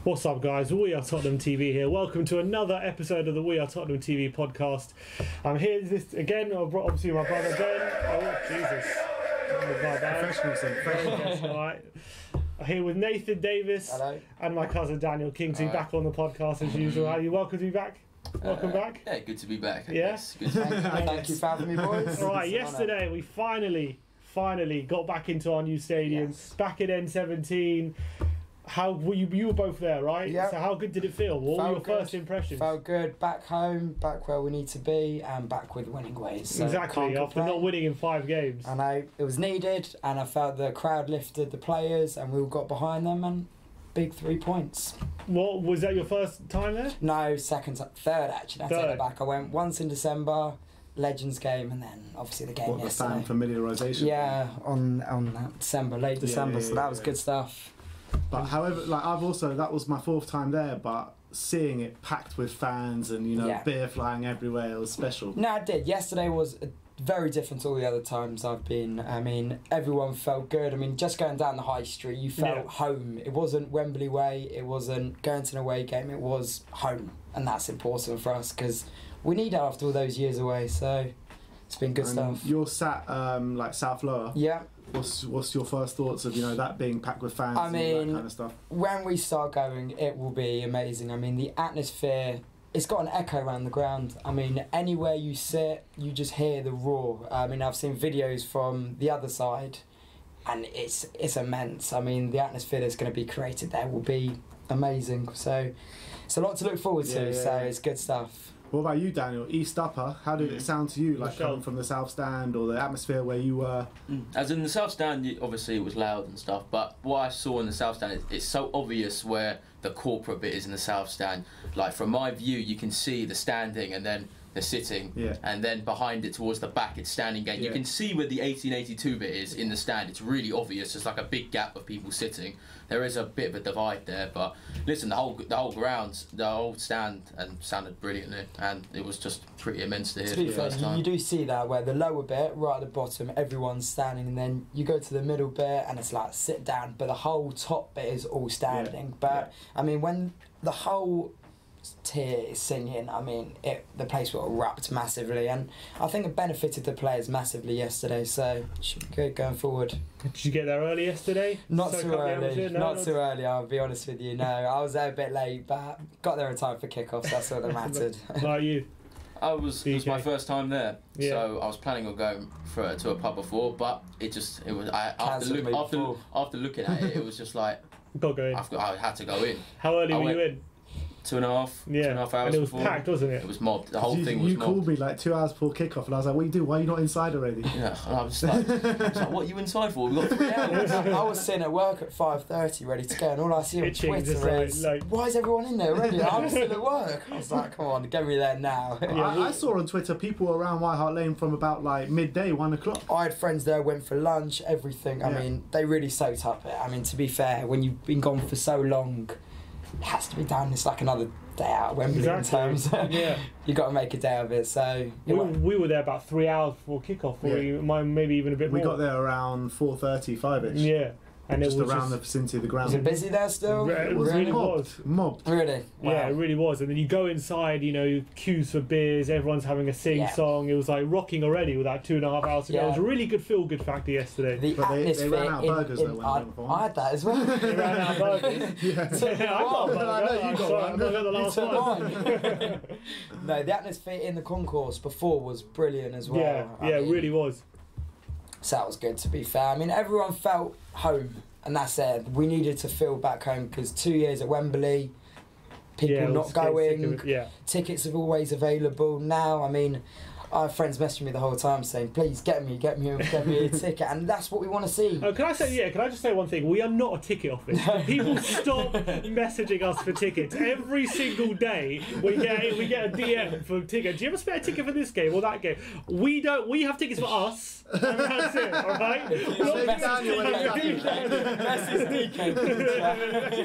What's up, guys? We are Tottenham TV here. Welcome to another episode of the We Are Tottenham TV podcast. I'm here this again, obviously my brother Ben. Oh, Jesus. Professional, right. I'm here with Nathan Davis. Hello. And my cousin Daniel Kingsley back on the podcast as usual. Are you welcome to be back? Welcome back. Yeah, good to be back. Yes. Good to be back. Thank you for having me, boys. All right, yesterday we finally got back into our new stadium, back in N17. How were you? You were both there, right? Yeah. So how good did it feel? What were your first impressions? Felt good. Back home, back where we need to be, and back with winning ways. So exactly. After not winning in 5 games. I know it was needed, and I felt the crowd lifted the players, and we all got behind them, and big 3 points. What was that? Your first time there? No, third actually. I take it back. I went once in December. Legends game, and then obviously the game yesterday. The fan familiarisation. Yeah, on that late December. So that was good stuff. But however, like that was my 4th time there, but seeing it packed with fans and beer flying everywhere, it was special. No, I did. Yesterday was very different to all the other times I've been. I mean, everyone felt good. I mean, just going down the high street, you felt home. It wasn't Wembley way. It wasn't going to an away game. It was home, and that's important for us because we need it after all those years away. So it's been good stuff. You're sat like South Lower. Yeah. What's your first thoughts of that being packed with fans and all that kind of stuff? When we start going, it will be amazing. I mean, the atmosphere, it's got an echo around the ground. I mean, anywhere you sit, you just hear the roar. I mean, I've seen videos from the other side, and it's immense. I mean, the atmosphere that's going to be created there will be amazing. So it's a lot to look forward to. So it's good stuff. What about you, Daniel? East Upper, how did it sound to you, like coming from the South Stand or the atmosphere where you were? As in the South Stand, obviously it was loud and stuff, but what I saw in the South Stand, it's so obvious where the corporate bit is in the South Stand. Like from my view, you can see the standing and then the sitting, and then behind it towards the back it's standing again. You can see where the 1882 bit is in the stand. It's really obvious. There's like a big gap of people sitting. There is a bit of a divide there, but listen, the whole ground, the whole stand, and sounded brilliantly, and it was just pretty immense to hear for the first time. You do see that where the lower bit, right at the bottom, everyone's standing, and then you go to the middle bit and it's like sit down, but the whole top bit is all standing. But I mean, when the whole tier is singing, I mean, the place will erupt massively, and I think it benefited the players massively yesterday, so it should be good going forward. Did you get there early yesterday? Not too early, not too early, I'll be honest with you. No, I was there a bit late, but got there in time for kick-off, so that's all that mattered. How about you? It was my first time there, so I was planning on going to a pub before, but after looking at it, it was just like I had to go in. How early were you in? 2.5 hours and it was before. packed, wasn't it? It was mobbed. The whole thing was mobbed. You called me like 2 hours before kickoff, and I was like, "What do you do? Why are you not inside already?" Yeah, and I was like, "What are you inside for? We've got 3 hours." I was sitting at work at 5:30, ready to go, and all I see on Twitter is, "Why is everyone in there already?" I'm still at work. I was like, "Come on, get me there now." I saw on Twitter people were around White Hart Lane from about like midday, 1 o'clock. I had friends there, went for lunch, everything. I mean, they really soaked up it. I mean, to be fair, when you've been gone for so long, it has to be done. It's like another day out at Wembley in terms. You got to make a day of it. So we were there about 3 hours before kickoff, maybe even a bit more. We got there around 4:30, 5ish. Yeah. And just it was around the vicinity of the ground. Was it busy there still? It really was. Mobbed. Really? Wow. Yeah, it really was. And then you go inside, queues for beers, everyone's having a sing-song. It was like rocking already with that 2.5 hours to go. It was a really good feel-good factor yesterday. They ran out of burgers though when I went for one. I had that as well. They ran out of burgers? I got a burger. I know you got one. I got the last one. No, the atmosphere in the concourse before was brilliant as well. Yeah, it really was. So that was good, to be fair. I mean, everyone felt home, and that's it. We needed to feel back home because 2 years at Wembley, people not going, tickets are always available. Now, I mean, I have friends messaging me the whole time saying, please get me a ticket, and that's what we want to see. Can I just say one thing? We are not a ticket office. People stop messaging us for tickets. Every single day we get a DM for tickets. Do you have a spare ticket for this game or that game? We don't. We have tickets for us, and that's it. All right. That's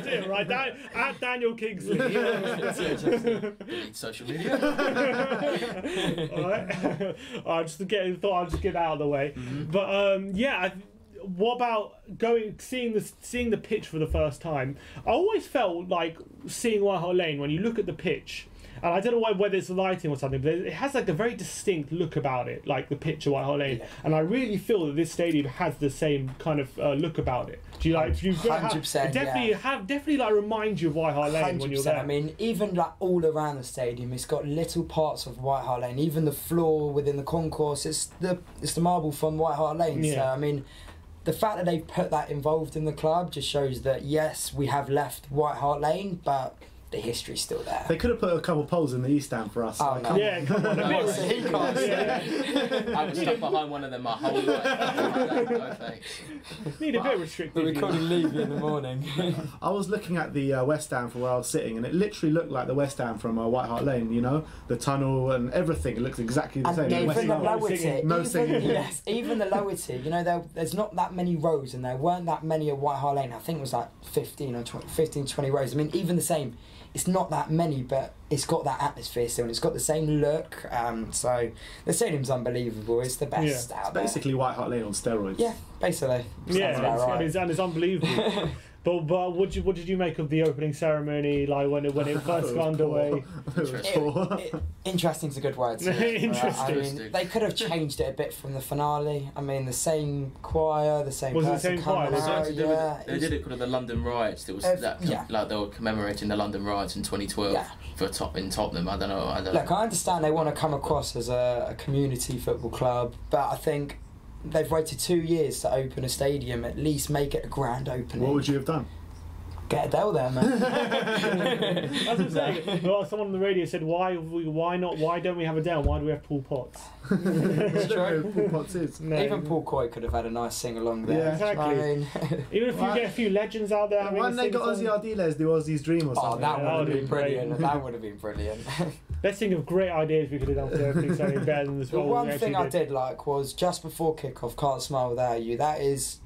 it, right? At Daniel Kingsley. Social media. All right. I thought I'd just get that out of the way. But what about seeing the pitch for the first time? I always felt like seeing White Hart Lane, when you look at the pitch, and I don't know whether it's lighting or something, but it has like a very distinct look about it, like the pitch of White Hart Lane. Yeah. And I really feel that this stadium has the same kind of look about it. Do you like? 100%. Definitely like remind you of White Hart Lane 100%. When you're there. I mean, even like all around the stadium, it's got little parts of White Hart Lane. Even the floor within the concourse, it's the marble from White Hart Lane. Yeah. So I mean, the fact that they've put that involved in the club just shows that yes, we have left White Hart Lane, but the history's still there. They could have put a couple of poles in the East Stand for us. Oh, no. Yeah, come on. I was stuck behind one of them my whole life. No thanks. Need a bit restricted. But we couldn't leave you in the morning. I was looking at the West Stand from where I was sitting, and it literally looked like the West Stand from White Hart Lane. You know, the tunnel and everything. It looks exactly the same. Even the lower tier, no singing. Yes, even the lower tier. You know, there's not that many rows, and there weren't that many at White Hart Lane. I think it was like 15 or 20 rows. I mean, even the same. It's not that many, but it's got that atmosphere still, and it's got the same look. So the stadium's unbelievable. It's the best out there. Basically White Hart Lane on steroids. Yeah, basically. Yeah, right. it's unbelievable. But what did you make of the opening ceremony? Like when it first got underway. Interesting's a good word. Interesting. I mean, they could have changed it a bit from the finale. I mean, the same choir, the same. Was it the same choir? They did it because of the London riots. There was like they were commemorating the London riots in 2012 in Tottenham. I don't know. Look, I understand they want to come across as a community football club, but I think they've waited 2 years to open a stadium. At least make it a grand opening. What would you have done? Get Adele there, man. That's what I'm saying. Well, someone on the radio said, why not? Why don't we have Adele? Why do we have Paul Potts? It's true. Paul Potts is. No. Even Paul Coy could have had a nice sing along there. Yeah, exactly. I mean, even if you get a few legends out there. Why didn't they got Ozzy Ardiles do Ozzy's Dream or something? Oh, that would have been brilliant. That would have been brilliant. Let's think of great ideas we could have done for everything something better than this. The one thing I did like was just before kick-off, Can't Smile Without You. That's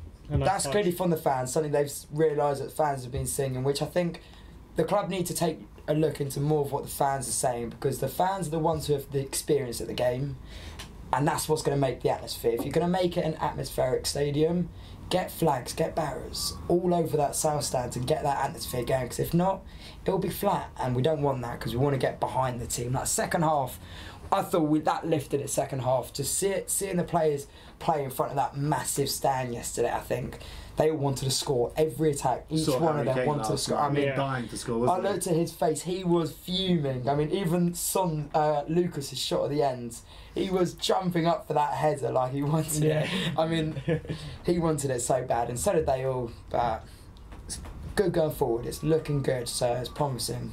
clearly from the fans, something they've realised that fans have been singing, which I think the club need to take a look into more of what the fans are saying, because the fans are the ones who have the experience at the game, and that's what's going to make the atmosphere. If you're going to make it an atmospheric stadium, get flags, get barriers all over that south stand to get that atmosphere going, because if not, it'll be flat, and we don't want that because we want to get behind the team. That second half, I thought that lifted it second half. Just seeing the players play in front of that massive stand yesterday, I think they all wanted to score. Every attack, each one of them wanted to score. I mean, dying to score. I looked at his face; he was fuming. I mean, even Lucas's shot at the end, he was jumping up for that header like he wanted it. I mean, he wanted it so bad, and so did they all. But it's good going forward. It's looking good, so it's promising.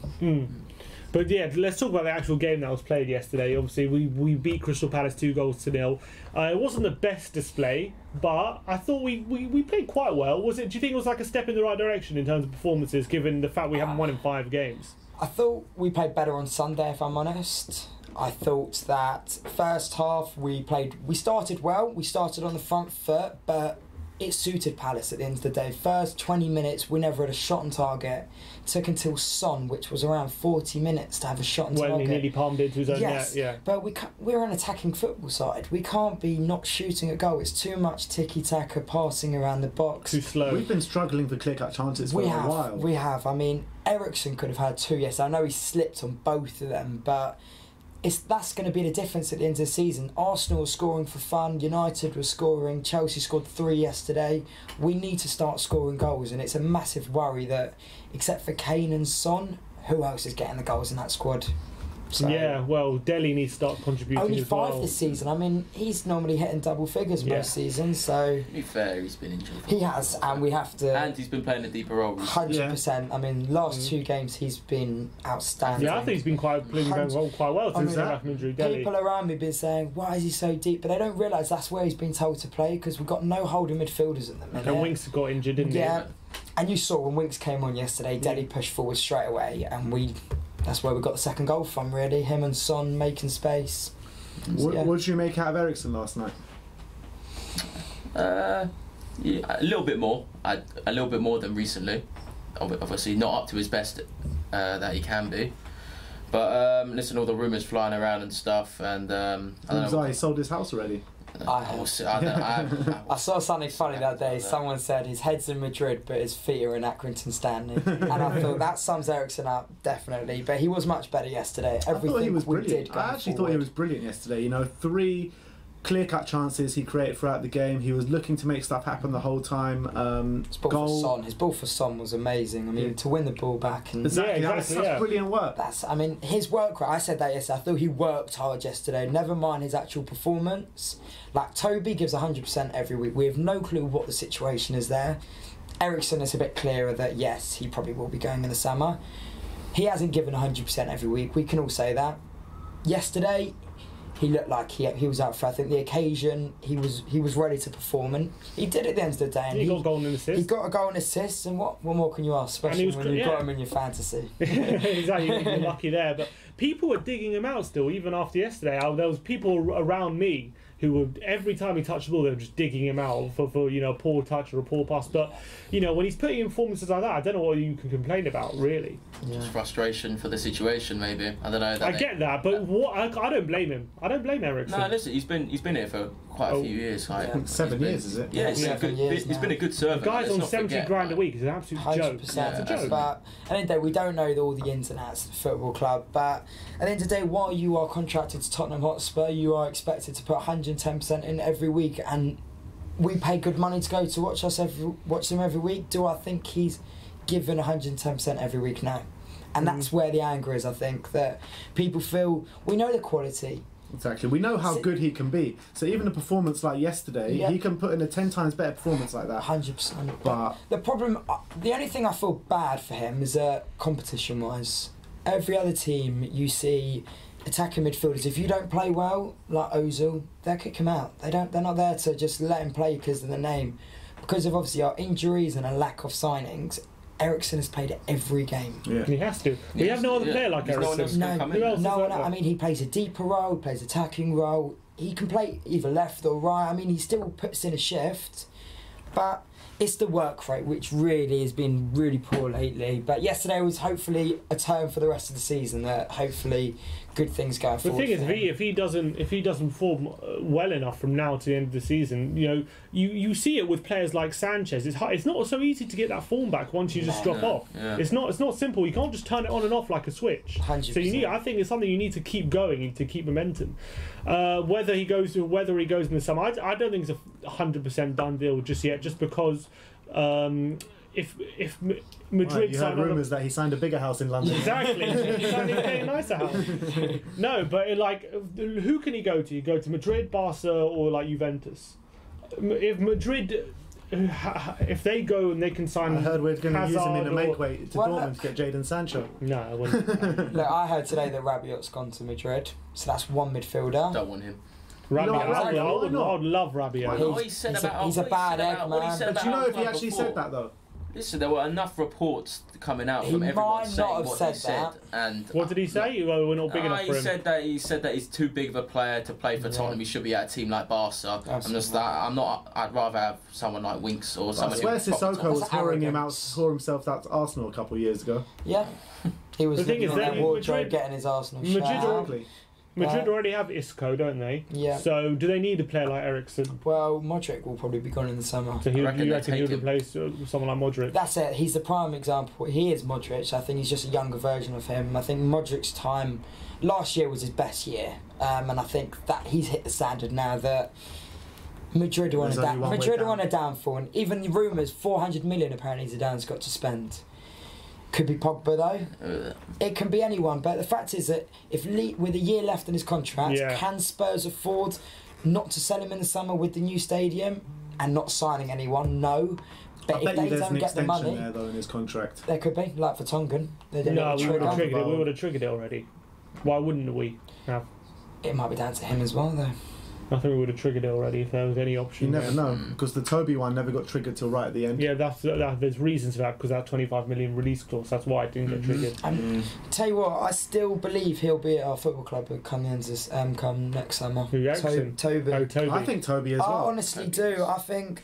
But yeah, let's talk about the actual game that was played yesterday. Obviously, we beat Crystal Palace 2-0. It wasn't the best display, but I thought we played quite well. Do you think it was like a step in the right direction in terms of performances, given the fact we haven't won in 5 games? I thought we played better on Sunday, if I'm honest. I thought that first half we started well. We started on the front foot, but it suited Palace at the end of the day. First 20 minutes, we never had a shot on target. Took until Son, which was around 40 minutes, to have a shot on target. When he nearly palmed into his own net, yeah. But we're an attacking football side. We can't be not shooting a goal. It's too much tiki-taka passing around the box. Too slow. We've been struggling for click-out chances for a while. We have. I mean, Eriksen could have had 2 yesterday. I know he slipped on both of them, but that's going to be the difference at the end of the season. Arsenal are scoring for fun, United was scoring, Chelsea scored 3 yesterday. We need to start scoring goals, and it's a massive worry that, except for Kane and Son, who else is getting the goals in that squad? So, yeah, well, Dele needs to start contributing only as well. 5 this season. I mean, he's normally hitting double figures most seasons, so... To be fair, he's been injured. He has, and we have to... And he's been playing a deeper role. 100%. I mean, last 2 games he's been outstanding. Yeah, I think he's been playing quite well since that injury. People around me have been saying, why is he so deep? But they don't realise that's where he's been told to play, because we've got no holding midfielders at the minute. And Winks got injured, didn't he? Yeah, and you saw when Winks came on yesterday, Dele pushed forward straight away, and that's where we got the second goal from, really. Him and Son making space. What did you make out of Eriksen last night? Yeah, a little bit more. A little bit more than recently. Obviously not up to his best that he can be. But listen, all the rumours flying around and stuff, and I don't know. He sold his house already. I saw something funny that day. Someone said his head's in Madrid, but his feet are in Accrington Stanley, and I thought that sums Eriksen up definitely. But he was much better yesterday. Everything I thought he was brilliant. I actually thought he was brilliant yesterday. You know, 3 clear-cut chances he created throughout the game. He was looking to make stuff happen the whole time. His ball for Son was amazing. I mean, to win the ball back and exactly, that's such brilliant work. His work rate. I said that yesterday. I thought he worked hard yesterday. Never mind his actual performance. Like Toby gives 100% every week. We have no clue what the situation is there. Eriksen is a bit clearer that yes, he probably will be going in the summer. He hasn't given 100% every week. We can all say that. Yesterday, he looked like he was up for, I think, the occasion. He was ready to perform, and he did at the end of the day. And he got a goal and an assist. He got a goal and assist, and what more can you ask, especially when you've got him in your fantasy? Exactly, you're lucky there. But people were digging him out still, even after yesterday. There was people around me who would, every time he touched the ball, they were just digging him out for you know, a poor touch or a poor pass. But you know, when he's putting in performances like that, I don't know what you can complain about, really. Just frustration for the situation, maybe. I don't know. I get that, but I don't blame him. I don't blame Eriksen. No, listen, he's been here for quite a few years. Like, 7 years, is it? Yeah, he's been a good servant. The guy's on 70 grand a week. It's an absolute joke. 100%. It's a joke. But at the end of the day, we don't know all the ins and outs of the football club. But at the end of the day, while you are contracted to Tottenham Hotspur, you are expected to put 110% in every week, and we pay good money to go to watch them every week. Do I think he's given 110% every week? No. And that's where the anger is, I think, that people feel, we know the quality. Exactly. We know how good he can be. So even a performance like yesterday, he can put in a 10 times better performance like that. 100%. But the problem, the only thing I feel bad for him is that competition-wise, every other team you see attacking midfielders, if you don't play well, like Ozil, they'll kick him out. They're not there to just let him play because of the name. Because of obviously our injuries and a lack of signings, Eriksen has played every game. Yeah. He has to. We have no other player like Eriksen. No one. I mean, he plays a deeper role, plays attacking role. He can play either left or right. I mean, he still puts in a shift, but it's the work rate which really has been really poor lately. But yesterday was hopefully a turn for the rest of the season. That hopefully good things going forward. The thing is, if he doesn't perform well enough from now to the end of the season, you know, you see it with players like Sanchez. It's not so easy to get that form back once you just drop off. Yeah. It's not simple. You can't just turn it on and off like a switch. 100%. So I think it's something you need to keep going to keep momentum. Whether he goes in the summer, I don't think it's a 100% done deal just yet. Just because. If Madrid you heard rumours that he signed a bigger house in London. Exactly, he signed a nicer house. No, but who can he go to? You go to Madrid, Barca, or like Juventus. If Madrid, if they go and they can sign, I heard we're going to use him in a make-weight to Dortmund to get Jadon Sancho. No, I wouldn't. Look, I heard today that Rabiot's gone to Madrid, so that's one midfielder. Don't want him. Rabiot, I would love Rabiot. He's a bad egg, man. But do you know if he actually said that though? Listen, there were enough reports coming out from everyone saying what he said. And what did he say? Well, we're not big enough for him. He said that he's too big of a player to play for Tottenham. He should be at a team like Barca. I'd rather have someone like Winks or someone. I swear Sissoko was whore himself out to Arsenal a couple of years ago. Yeah, he was looking in that wardrobe getting his Arsenal shirt. Madrid already have Isco, don't they? Yeah. So do they need a player like Eriksen? Well, Modric will probably be gone in the summer. So you reckon he would replace someone like Modric? That's it. He's the prime example. He is Modric. I think he's just a younger version of him. I think Modric's time last year was his best year, and I think that he's hit the standard now that Madrid are on a downfall. And even the rumours, 400 million apparently Zidane's got to spend. Could be Pogba though. It can be anyone. But the fact is that with a year left in his contract, can Spurs afford not to sell him in the summer with the new stadium and not signing anyone? No. But if they don't get the money, there though in his contract, there could be like for Tongan. We would have triggered it already. Why wouldn't we have? It might be down to him as well though. I think we would have triggered it already if there was any option. You never know, because the Toby one never got triggered till right at the end. Yeah, there's reasons for that, because that 25 million release clause, that's why it didn't get triggered. Tell you what, I still believe he'll be at our football club come next summer. Who, Eriksen? Toby. Oh, Toby. I think Toby as well. I honestly do. I think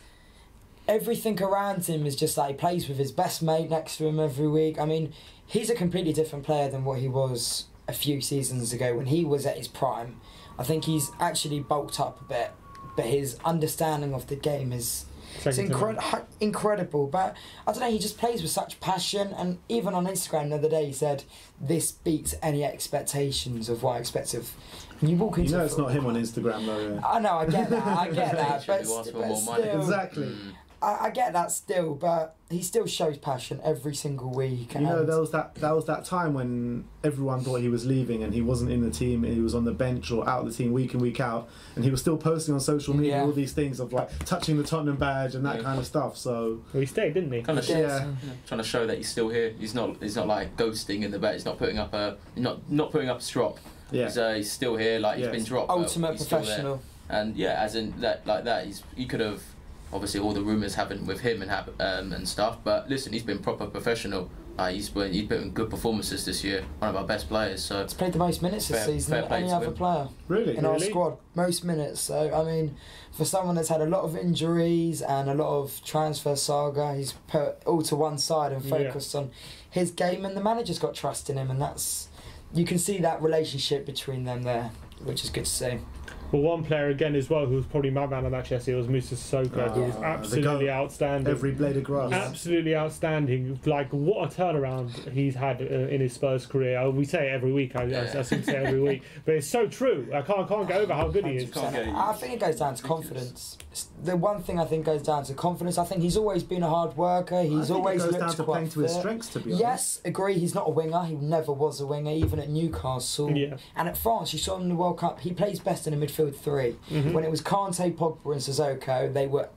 everything around him is just like he plays with his best mate next to him every week. I mean, he's a completely different player than what he was a few seasons ago when he was at his prime. I think he's actually bulked up a bit, but his understanding of the game is incredible. But I don't know, he just plays with such passion, and even on Instagram the other day he said, "This beats any expectations of what I expect of." You walk into it's not him on Instagram though. Yeah. I know, I get that, but still, exactly. I get that still, but he still shows passion every single week. You know, there was that time when everyone thought he was leaving and he wasn't in the team, he was on the bench or out of the team week in, week out, and he was still posting on social media all these things of like touching the Tottenham badge and that kind of stuff. So he stayed, didn't he? Kind of trying to show that he's still here. He's not like ghosting in the back. He's not putting up a putting up a strop. Yeah. He's still here. Like he's been dropped. Ultimate professional. And as in that, he could have. Obviously, all the rumours happened with him and stuff. But listen, he's been proper professional. He's put in good performances this year. One of our best players. So he's played the most minutes this season than any other player in our squad. Most minutes. So I mean, for someone that's had a lot of injuries and a lot of transfer saga, he's put all to one side and focused on his game. And the manager's got trust in him, and you can see that relationship between them there, which is good to see. Well, one player again as well who was probably my man of that yesterday was Mr. Sissoko, who was absolutely outstanding. Every blade of grass. Absolutely outstanding. Like, what a turnaround he's had in his Spurs career. We say it every week. I seem to say it every week. But it's so true. I can't get over how good he is. I think it goes down to confidence. The one thing I think goes down to confidence. I think he's always been a hard worker. He's always looked quite fit. It goes down to playing to his strengths, to be honest. Yes, agree. He's not a winger. He never was a winger, even at Newcastle. Yeah. And at France, you saw him in the World Cup. He plays best in a midfield three. Mm-hmm. When it was Kante, Pogba and Sissoko, they were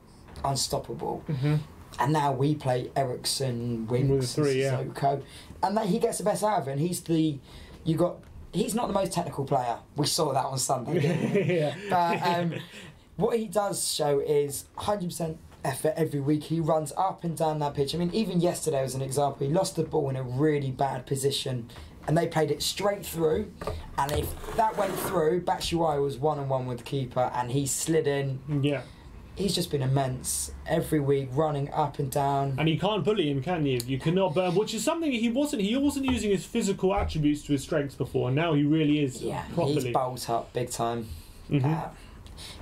unstoppable. Mm-hmm. And now we play Eriksen, Winks, Sissoko. And he gets the best out of it. And he's not the most technical player. We saw that on Sunday, didn't we? Yeah. But what he does show is 100% effort every week. He runs up and down that pitch. I mean, even yesterday was an example. He lost the ball in a really bad position and they played it straight through. And if that went through, Batshuayi was 1-on-1 with the keeper and he slid in. Yeah. He's just been immense every week, running up and down. And you can't bully him, can you? You cannot burn, which is something he wasn't using his physical attributes to his strengths before, and now he really is properly. He's bulked up big time. Mm-hmm.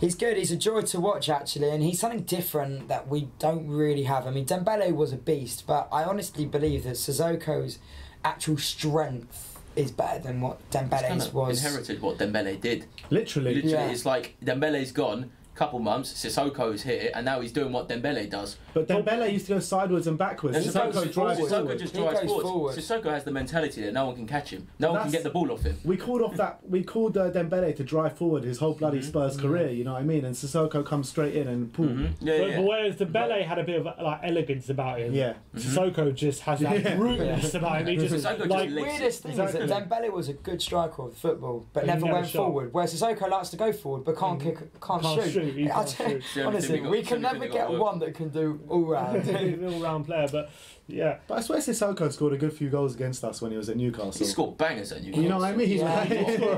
He's good. He's a joy to watch, actually, and he's something different that we don't really have. I mean, Dembele was a beast, but I honestly believe that Sissoko's actual strength is better than what Dembele's was. Inherited what Dembele did. Literally. It's like Dembele's gone. Couple months, Sissoko's here, and now he's doing what Dembele does. But Dembele used to go sideways and backwards. Sissoko drives forward. Sissoko just drives forward. Sissoko has the mentality that no one can catch him. No one can get the ball off him. We called Dembele to drive forward his whole bloody Spurs career. You know what I mean? And Sissoko comes straight in and pull. But whereas Dembele had a bit of like elegance about him. Yeah. Sissoko just has that bruteness about him. He just weirdest thing is that Dembele was a good striker of football, but never went forward. Whereas Sissoko likes to go forward, but can't shoot. Honestly, we can never get one that can do all round. All-round player, but yeah. But I swear Sissoko scored a good few goals against us when he was at Newcastle. He scored bangers at Newcastle. You know what I mean? He scored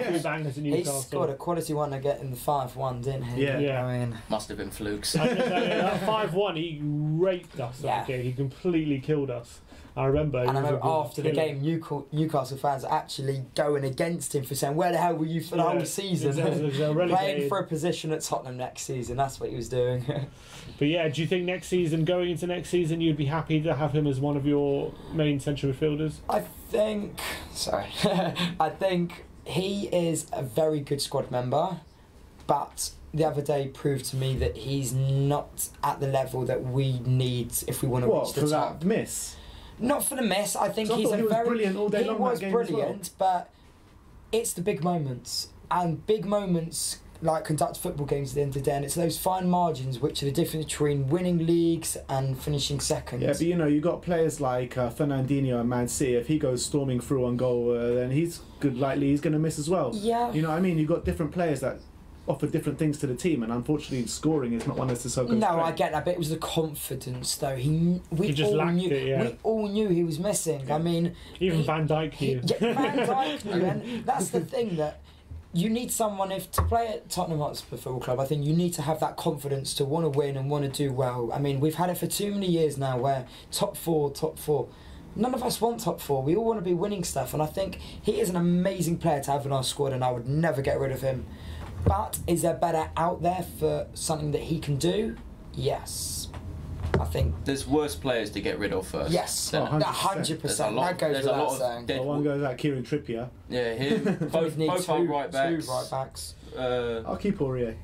a few bangers at Newcastle. He scored a quality one to get in the 5-1, didn't he? Yeah. I mean, must have been flukes. That 5-1, he raped us. That game. He completely killed us. I remember. And I remember after the game, Newcastle fans actually going against him for saying, "Where the hell were you for the whole season?" Playing for a position at Tottenham next season. That's what he was doing. But yeah, do you think going into next season, you'd be happy to have him as one of your main central midfielders? I think he is a very good squad member, but the other day proved to me that he's not at the level that we need if we want to reach the top. That miss? Not for the miss. I think he's brilliant all day long. He was brilliant, but it's the big moments, and big moments like conduct football games at the end of the day, and it's those fine margins which are the difference between winning leagues and finishing second. Yeah, but you got players like Fernandinho and Man City. If he goes storming through on goal, then he's likely he's going to miss as well. Yeah. You know what I mean? You've got different players that offer different things to the team, and unfortunately scoring is not one of Sissoko's No, I get that, but it was the confidence though. We all knew he was missing. I mean, even Van Dijk knew. Van Dijk knew, and that's the thing that you need someone to play at Tottenham Hotspur Football Club. I think you need to have that confidence to want to win and want to do well. I mean, we've had it for too many years now, where top four. None of us want top four. We all want to be winning stuff, and I think he is an amazing player to have in our squad, and I would never get rid of him. But is there better out there for something that he can do? Yes. I think there's worse players to get rid of first. yes, Oh, 100%. That goes there's a lot without saying. of One goes out Kieran Trippier. Yeah, him. both need are right backs. Two right backs. I'll keep Aurier.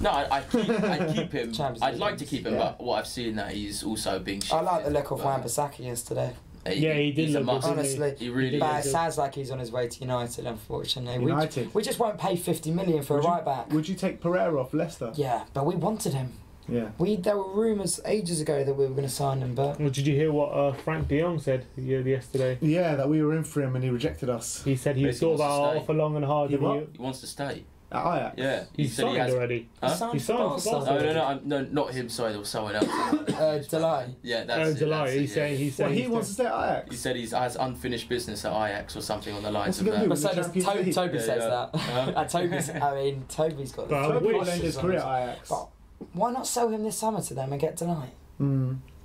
No, I'd keep him. Champions I'd League like to keep him, yeah. but what I've seen that he's also being shifted. I like the look of Wan-Bissaka yesterday. Yeah, he did he's a look good, must. didn't Honestly, He really but is. it sounds like he's on his way to United, unfortunately. United. We just won't pay 50 million for a right back. Would you take Pereira off Leicester? Yeah, but we wanted him. Yeah. There were rumours ages ago that we were going to sign him, but Well, did you hear what Frank de Jong said yesterday? Yeah, that we were in for him and he rejected us. He said he Basically thought about wants to our stay. offer long and hard. He and what? He wants to stay. At Ajax. Yeah, He's said he signed has. already. Huh? he signed He for signed for Barcelona. Barcelona. No, not him. Sorry, there was someone else. Delay. Yeah, that's it. July. that's it, He's yeah. saying he's Well, saying he wants to stay at Ajax. He said he has unfinished business at Ajax or something on the lines What's of he gonna that. do? But so does Champions League. Toby Yeah, says yeah. that. Toby's got But I the Toby wish- will end his career at Ajax. But why not sell him this summer to them and get Delay?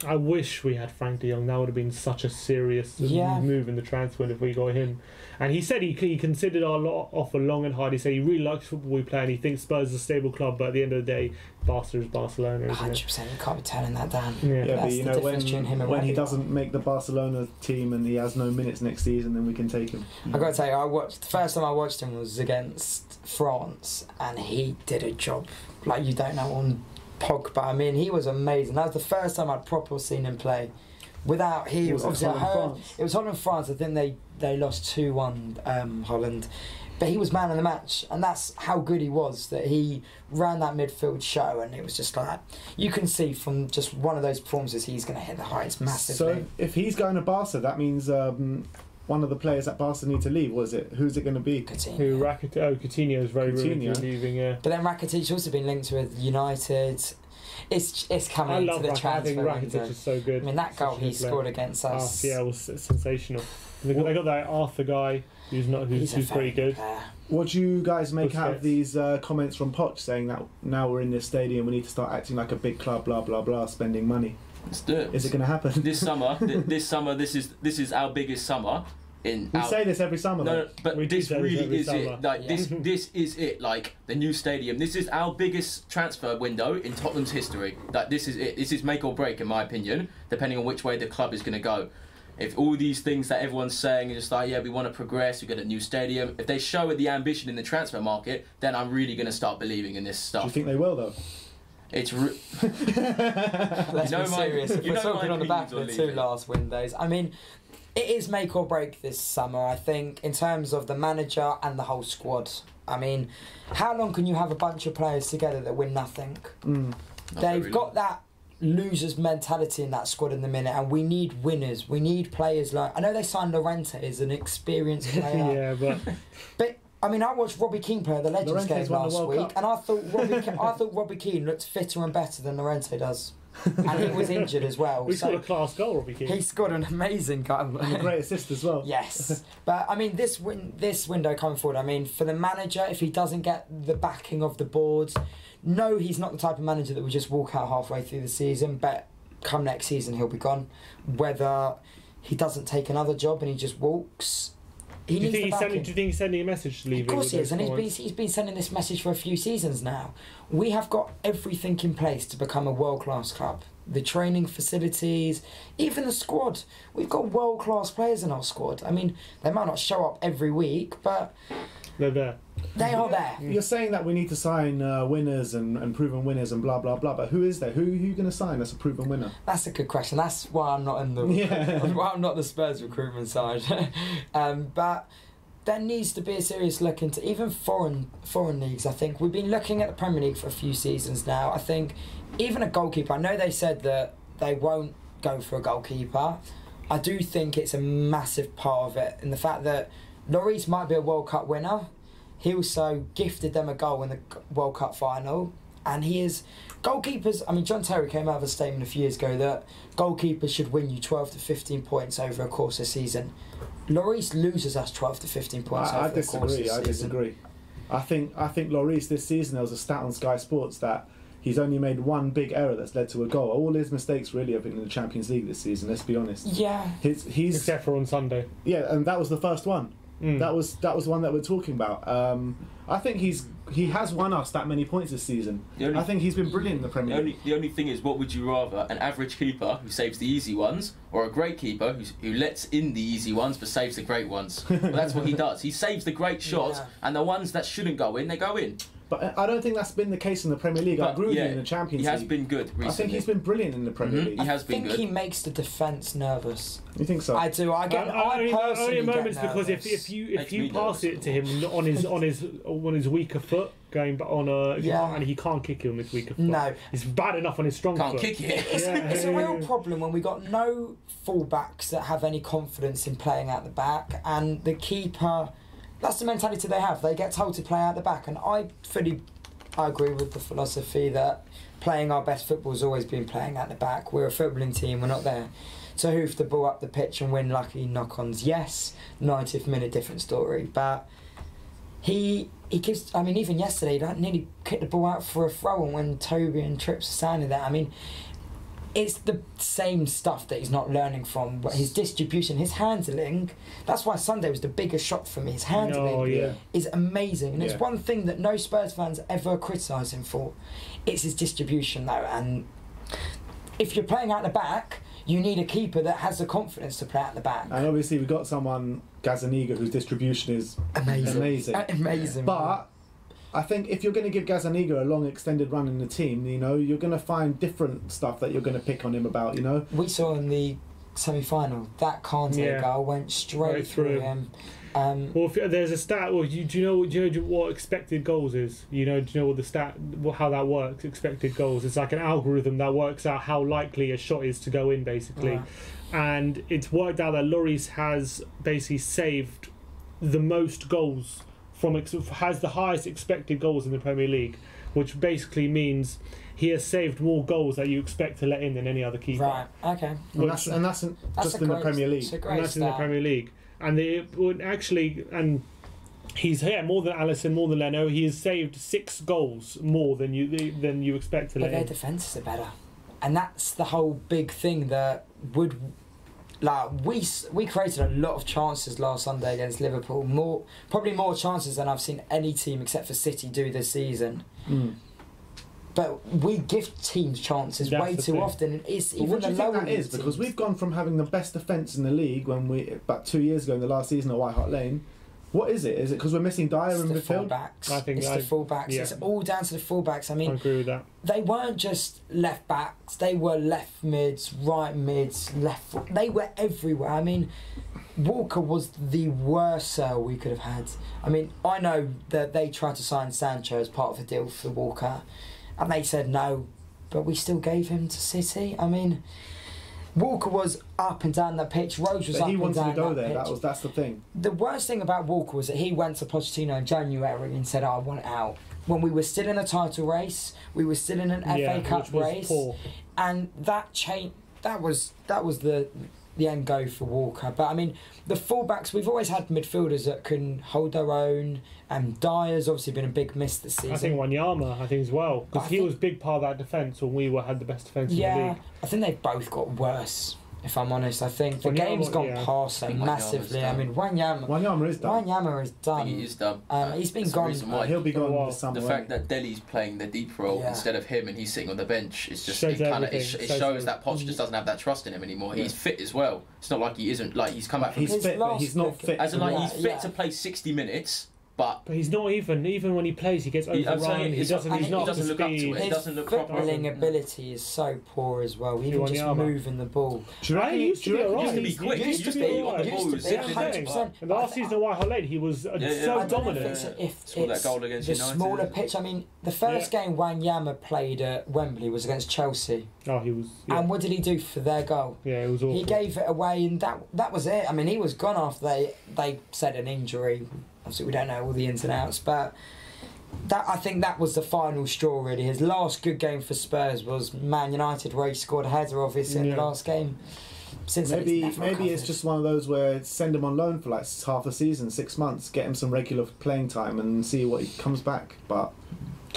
I wish we had Frank de Jong. That would have been such a serious move in the transfer if we got him. And he said he considered our offer long and hard. He said he really likes football we play and he thinks Spurs is a stable club. But at the end of the day, Barca is Barcelona, isn't it? 100%. You can't be telling that, Dan. Yeah. Yeah, That's but you the know, difference between him and when he Randy. doesn't make the Barcelona team and he has no minutes next season, then we can take him. I got to tell you, the first time I watched him was against France, and he did a job like you don't know on Pogba. I mean, he was amazing. That was the first time I'd properly seen him play. Without he Was it obviously I heard Holland-France? it was Holland-France. I think they lost 2-1 Holland, but he was man of the match, and that's how good he was. That he ran that midfield show, and it was just like you can see from just one of those performances he's going to hit the heights massively. So if he's going to Barca, that means one of the players at Barca need to leave. What is it? Who's it going to be? Who Coutinho is very rumored to be leaving. Yeah. But then Rakitic also been linked with United. It's coming I into love the Rakitic. I think transfer window. Rakitic is so good. I mean, that goal Such a he good player. scored against us. Yeah, it was sensational. They got that Arthur guy who's He's a pretty very good. player. What do you guys make out of Busquets. these comments from Poch saying that now we're in this stadium, we need to start acting like a big club, blah blah blah, spending money? Let's do it. Is it going to happen? This summer, this is our biggest summer. We say this every summer. No, though. no, but We do this say this really every is summer. it. Like Yeah. this is it. Like the new stadium. This is our biggest transfer window in Tottenham's history. Like this is it. This is make or break, in my opinion, depending on which way the club is going to go. If all these things that everyone's saying are just like, yeah, we want to progress, we got a new stadium. If they show the ambition in the transfer market, then I'm really going to start believing in this Do stuff. you think they will though? It's Let's You know be my- serious. If you we're know my talking on the back of opinions the on two leaving. last windows, I mean, it is make or break this summer, I think, in terms of the manager and the whole squad. I mean, how long can you have a bunch of players together that win nothing? They've got that losers mentality in that squad in the minute, and we need winners. We need players like, I know they signed Llorente as an experienced player, Yeah, but I mean, I watched Robbie Keane play at the Legends Llorente's game won the last World week, Cup. and I thought Robbie Keane looked fitter and better than Llorente does, and he was injured as well. we scored a So class goal, Robbie Keane. he scored an amazing goal. And a great assist as well. Yes, but I mean, this window coming forward, I mean, for the manager, if he doesn't get the backing of the boards, no, he's not the type of manager that would just walk out halfway through the season, but come next season he'll be gone. Whether he doesn't take another job and he just walks, he do you needs think the backing. do you think he's sending a message to leave? Of course he is, and he's been sending this message for a few seasons now. We have got everything in place to become a world-class club. The training facilities, even the squad. We've got world-class players in our squad. I mean, they might not show up every week, but They're there. they are there. You're saying that we need to sign winners and proven winners and blah blah blah, but who is there? Who are you going to sign that's a proven winner? That's a good question. That's why I'm not in the why I'm not the Spurs recruitment side. But there needs to be a serious look into even foreign leagues. I think we've been looking at the Premier League for a few seasons now. I think even a goalkeeper. I know they said that they won't go for a goalkeeper. I do think it's a massive part of it, and the fact that Lloris might be a World Cup winner. He also gifted them a goal in the World Cup final, and he is goalkeepers. I mean, John Terry came out with a statement a few years ago that goalkeepers should win you 12 to 15 points over a course of season. Lloris loses us 12 to 15 points I over the course of disagree. season. I disagree. I think Lloris this season, there was a stat on Sky Sports that he's only made one big error that's led to a goal. All his mistakes really have been in the Champions League this season. Let's be honest. Yeah. He's Except for on Sunday. yeah, and that was the first one. That was one that we're talking about. I think he has won us that many points this season. I think he's been brilliant in the Premier League. The only thing is, what would you rather? An average keeper who saves the easy ones, or a great keeper who lets in the easy ones but saves the great ones? Well, that's what he does. He saves the great shots, and the ones that shouldn't go in, they go in. But I don't think that's been the case in the Premier League. I agree with you in the Champions League. He has been good recently. I think he's been brilliant in the Premier League. He has been good. I think he makes the defence nervous. You think so? I do. I personally only moments get because nervous. if you pass it to him on his weaker foot, going on and he can't kick it on his weaker foot. No, it's bad enough on his strong foot. Can't kick it. It's a real problem when we got no fullbacks that have any confidence in playing out the back, and the keeper. That's the mentality they have. They get told to play out the back, and I agree with the philosophy that playing our best football has always been playing at the back. We're a footballing team, we're not there to hoof the ball up the pitch and win lucky knock-ons. Yes, 90th minute, different story. But he gives, I mean, even yesterday, he nearly kicked the ball out for a throw, and when Toby and Trips are standing there, I mean, it's the same stuff that he's not learning from. But his distribution, his handling, that's why Sunday was the biggest shock for me. His handling is amazing. And it's one thing that no Spurs fans ever criticise him for. It's his distribution, though. And if you're playing out the back, you need a keeper that has the confidence to play out the back. And obviously we've got someone, Gazzaniga, whose distribution is amazing. Amazing. But I think if you're going to give Gazzaniga a long extended run in the team, you know, you're going to find different stuff that you're going to pick on him about, you know. We saw in the semi-final, that Kante goal went straight through him. Well, if there's a stat. Well, do you know what expected goals is? Do you know what the stat? How that works? Expected goals. It's like an algorithm that works out how likely a shot is to go in, basically. Right. And it's worked out that Lloris has basically saved the most goals has the highest expected goals in the Premier League, which basically means he has saved more goals that you expect to let in than any other keeper. Right. Okay. And that's just in the Premier League. And that's in the Premier League. And he's more than Alisson, more than Leno. He has saved 6 goals more than you expect to let in. But their defences are better, and that's the whole big thing that would. Like we created a lot of chances last Sunday against Liverpool, probably more chances than I've seen any team except for City do this season. But we give teams chances way too often. And it's even what do you think that is? Because we've gone from having the best defence in the league about 2 years ago in the last season at White Hart Lane. What is it? Is it because we're missing Dyer in midfield? Fullbacks. I think it's the fullbacks. Yeah. It's all down to the fullbacks. I mean, I agree with that. They weren't just left backs. They were left mids, right mids, left. They were everywhere. I mean, Walker was the worst sell we could have had. I mean, I know that they tried to sign Sancho as part of the deal for Walker, and they said no, but we still gave him to City. I mean, Walker was up and down the pitch. Rose was up and down. He wanted to go there. Pitch. That's the thing. The worst thing about Walker was that he went to Pochettino in January and said, "I want out." When we were still in a title race, we were still in an FA Cup race, poor. And that change. That was the end go for Walker. But I mean, the fullbacks, we've always had midfielders that can hold their own. And Dyer's obviously been a big miss this season. I think Wanyama, as well, because he was a big part of that defence when we had the best defence in the league. Yeah, I think they've both got worse. If I'm honest, I think the game's gone past them massively. I mean, Wanyama is done. Wanyama is done. I think he is done. He's been gone. He'll be gone this summer. The fact that Dele's playing the deep role instead of him and he's sitting on the bench is just it shows that Poch just doesn't have that trust in him anymore. He's fit as well. It's not like he isn't. Like he's come back from. He's fit, but he's not fit. As in, like he's fit to play 60 minutes. But he's not even when he plays, he gets overrun. He doesn't look up to it. He doesn't look proper. His footballing ability is so poor as well. Even just moving the ball. He used to be quick. He used to be on the ball. 100%. And last season at White Hart Lane, he was so dominant. Scored that goal against the United. Smaller pitch. I mean, the first game Wanyama played at Wembley was against Chelsea. Oh, he was. And what did he do for their goal? Yeah, it was awful. He gave it away, and that was it. I mean, he was gone after they said an injury. Obviously, we don't know all the ins and outs, but I think that was the final straw, really. His last good game for Spurs was Man United, where he scored a header, obviously, in the last game. Since maybe it's just one of those where send him on loan for like half a season, 6 months, get him some regular playing time, and see what he comes back. But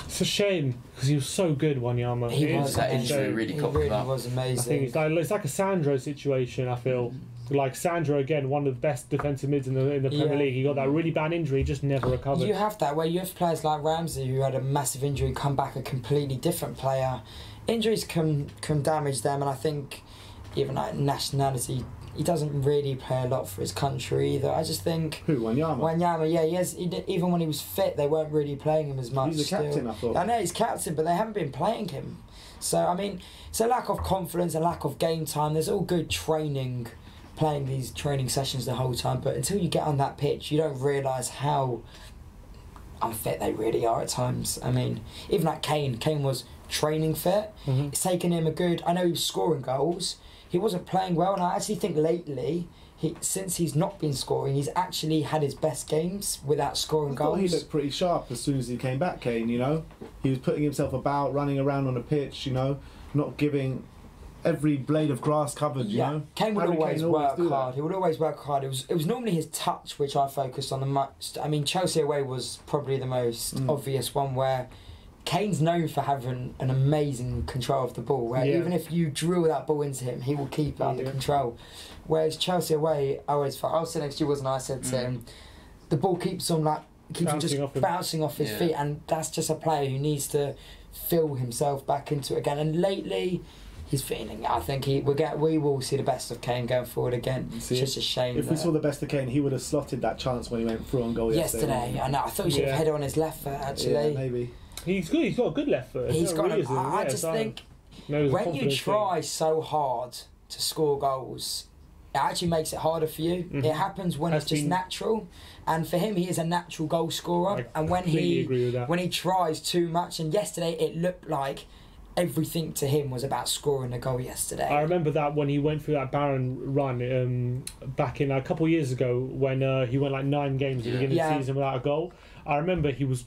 it's a shame because he was so good, Wanyama. He was that injury really was amazing. I think it's like a Sandro situation. I feel Like Sandro again, one of the best defensive mids in the Premier League. He got that really bad injury, he just never recovered. You have that where you have players like Ramsey who had a massive injury come back a completely different player. Injuries can damage them, and I think even like nationality, he doesn't really play a lot for his country either. I just think Wanyama, yeah, even when he was fit, they weren't really playing him as much. He's the captain, I thought. I know he's captain, but they haven't been playing him. So I mean, it's a lack of confidence, a lack of game time. There's all good training, playing these training sessions the whole time, but until you get on that pitch, you don't realise how unfit they really are at times. I mean, even like Kane was training fit. It's taken him I know he was scoring goals, he wasn't playing well, and I actually think lately, since he's not been scoring, he's actually had his best games without scoring goals. He looked pretty sharp as soon as he came back, Kane, you know. He was putting himself about, running around on the pitch, you know, not giving every blade of grass covered, you know. Kane would always work hard. He would always work hard. It was normally his touch which I focused on the most. I mean, Chelsea away was probably the most obvious one, where Kane's known for having an amazing control of the ball, where even if you drill that ball into him, he will keep it under control. Whereas Chelsea away, I was sitting next to you, wasn't I? I said to him, the ball keeps on bouncing off his feet, and that's just a player who needs to feel himself back into it again. And lately, he's feeling. I think we will see the best of Kane going forward again. It's just a shame. If we saw the best of Kane, he would have slotted that chance when he went through on goal yesterday. I know. I thought he should have headed on his left foot actually. Yeah, maybe. He's good. He's got a good left foot. I just think when you try so hard to score goals, it actually makes it harder for you. It happens when it's just natural, and for him, he is a natural goal scorer. And when he tries too much, and yesterday it looked like everything to him was about scoring a goal yesterday. I remember that when he went through that barren run back in a couple of years ago, when he went like 9 games at the beginning of the season without a goal. I remember it was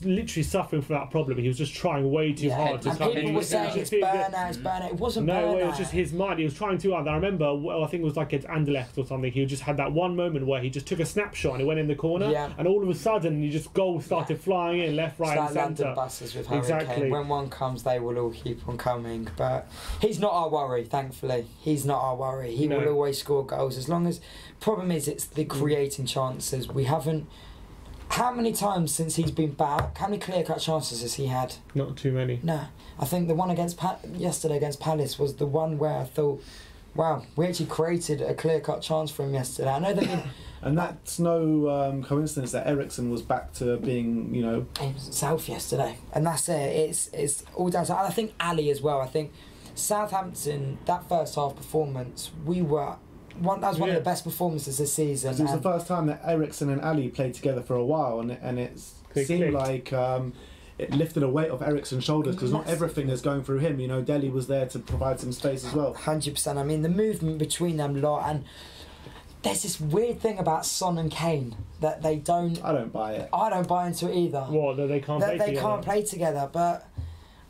literally suffering from that problem. He was just trying way too hard. And people were saying it's burnout. It wasn't burnout. No, it was just his mind. He was trying too hard. I remember, I think it was like against Anderlecht or something, he just had that one moment where he just took a snapshot and it went in the corner, and all of a sudden, goals started flying in left, right, and centre. London buses with Harry Kane. When one comes, they will all keep on coming. But he's not our worry, thankfully. He's not our worry. He will always score goals. As long as... Problem is, it's the creating chances. We haven't... How many times since he's been back, how many clear-cut chances has he had? Not too many. No. I think the one yesterday against Palace was the one where I thought, wow, we actually created a clear-cut chance for him yesterday. I know that... And that's no coincidence that Eriksen was back to being, you know... He was south yesterday. And that's it. It's all down to... I think Ali as well. I think Southampton, that first half performance, that was one of the best performances this season. It was the first time that Eriksen and Ali played together for a while, and it seemed like it lifted a weight off Eriksen's shoulders, because not everything is going through him. You know, Dele was there to provide some space as well. 100%. I mean, the movement between them lot, and there's this weird thing about Son and Kane that they don't... I don't buy it. I don't buy into it either. What, that they can't play together? They can't play together, but...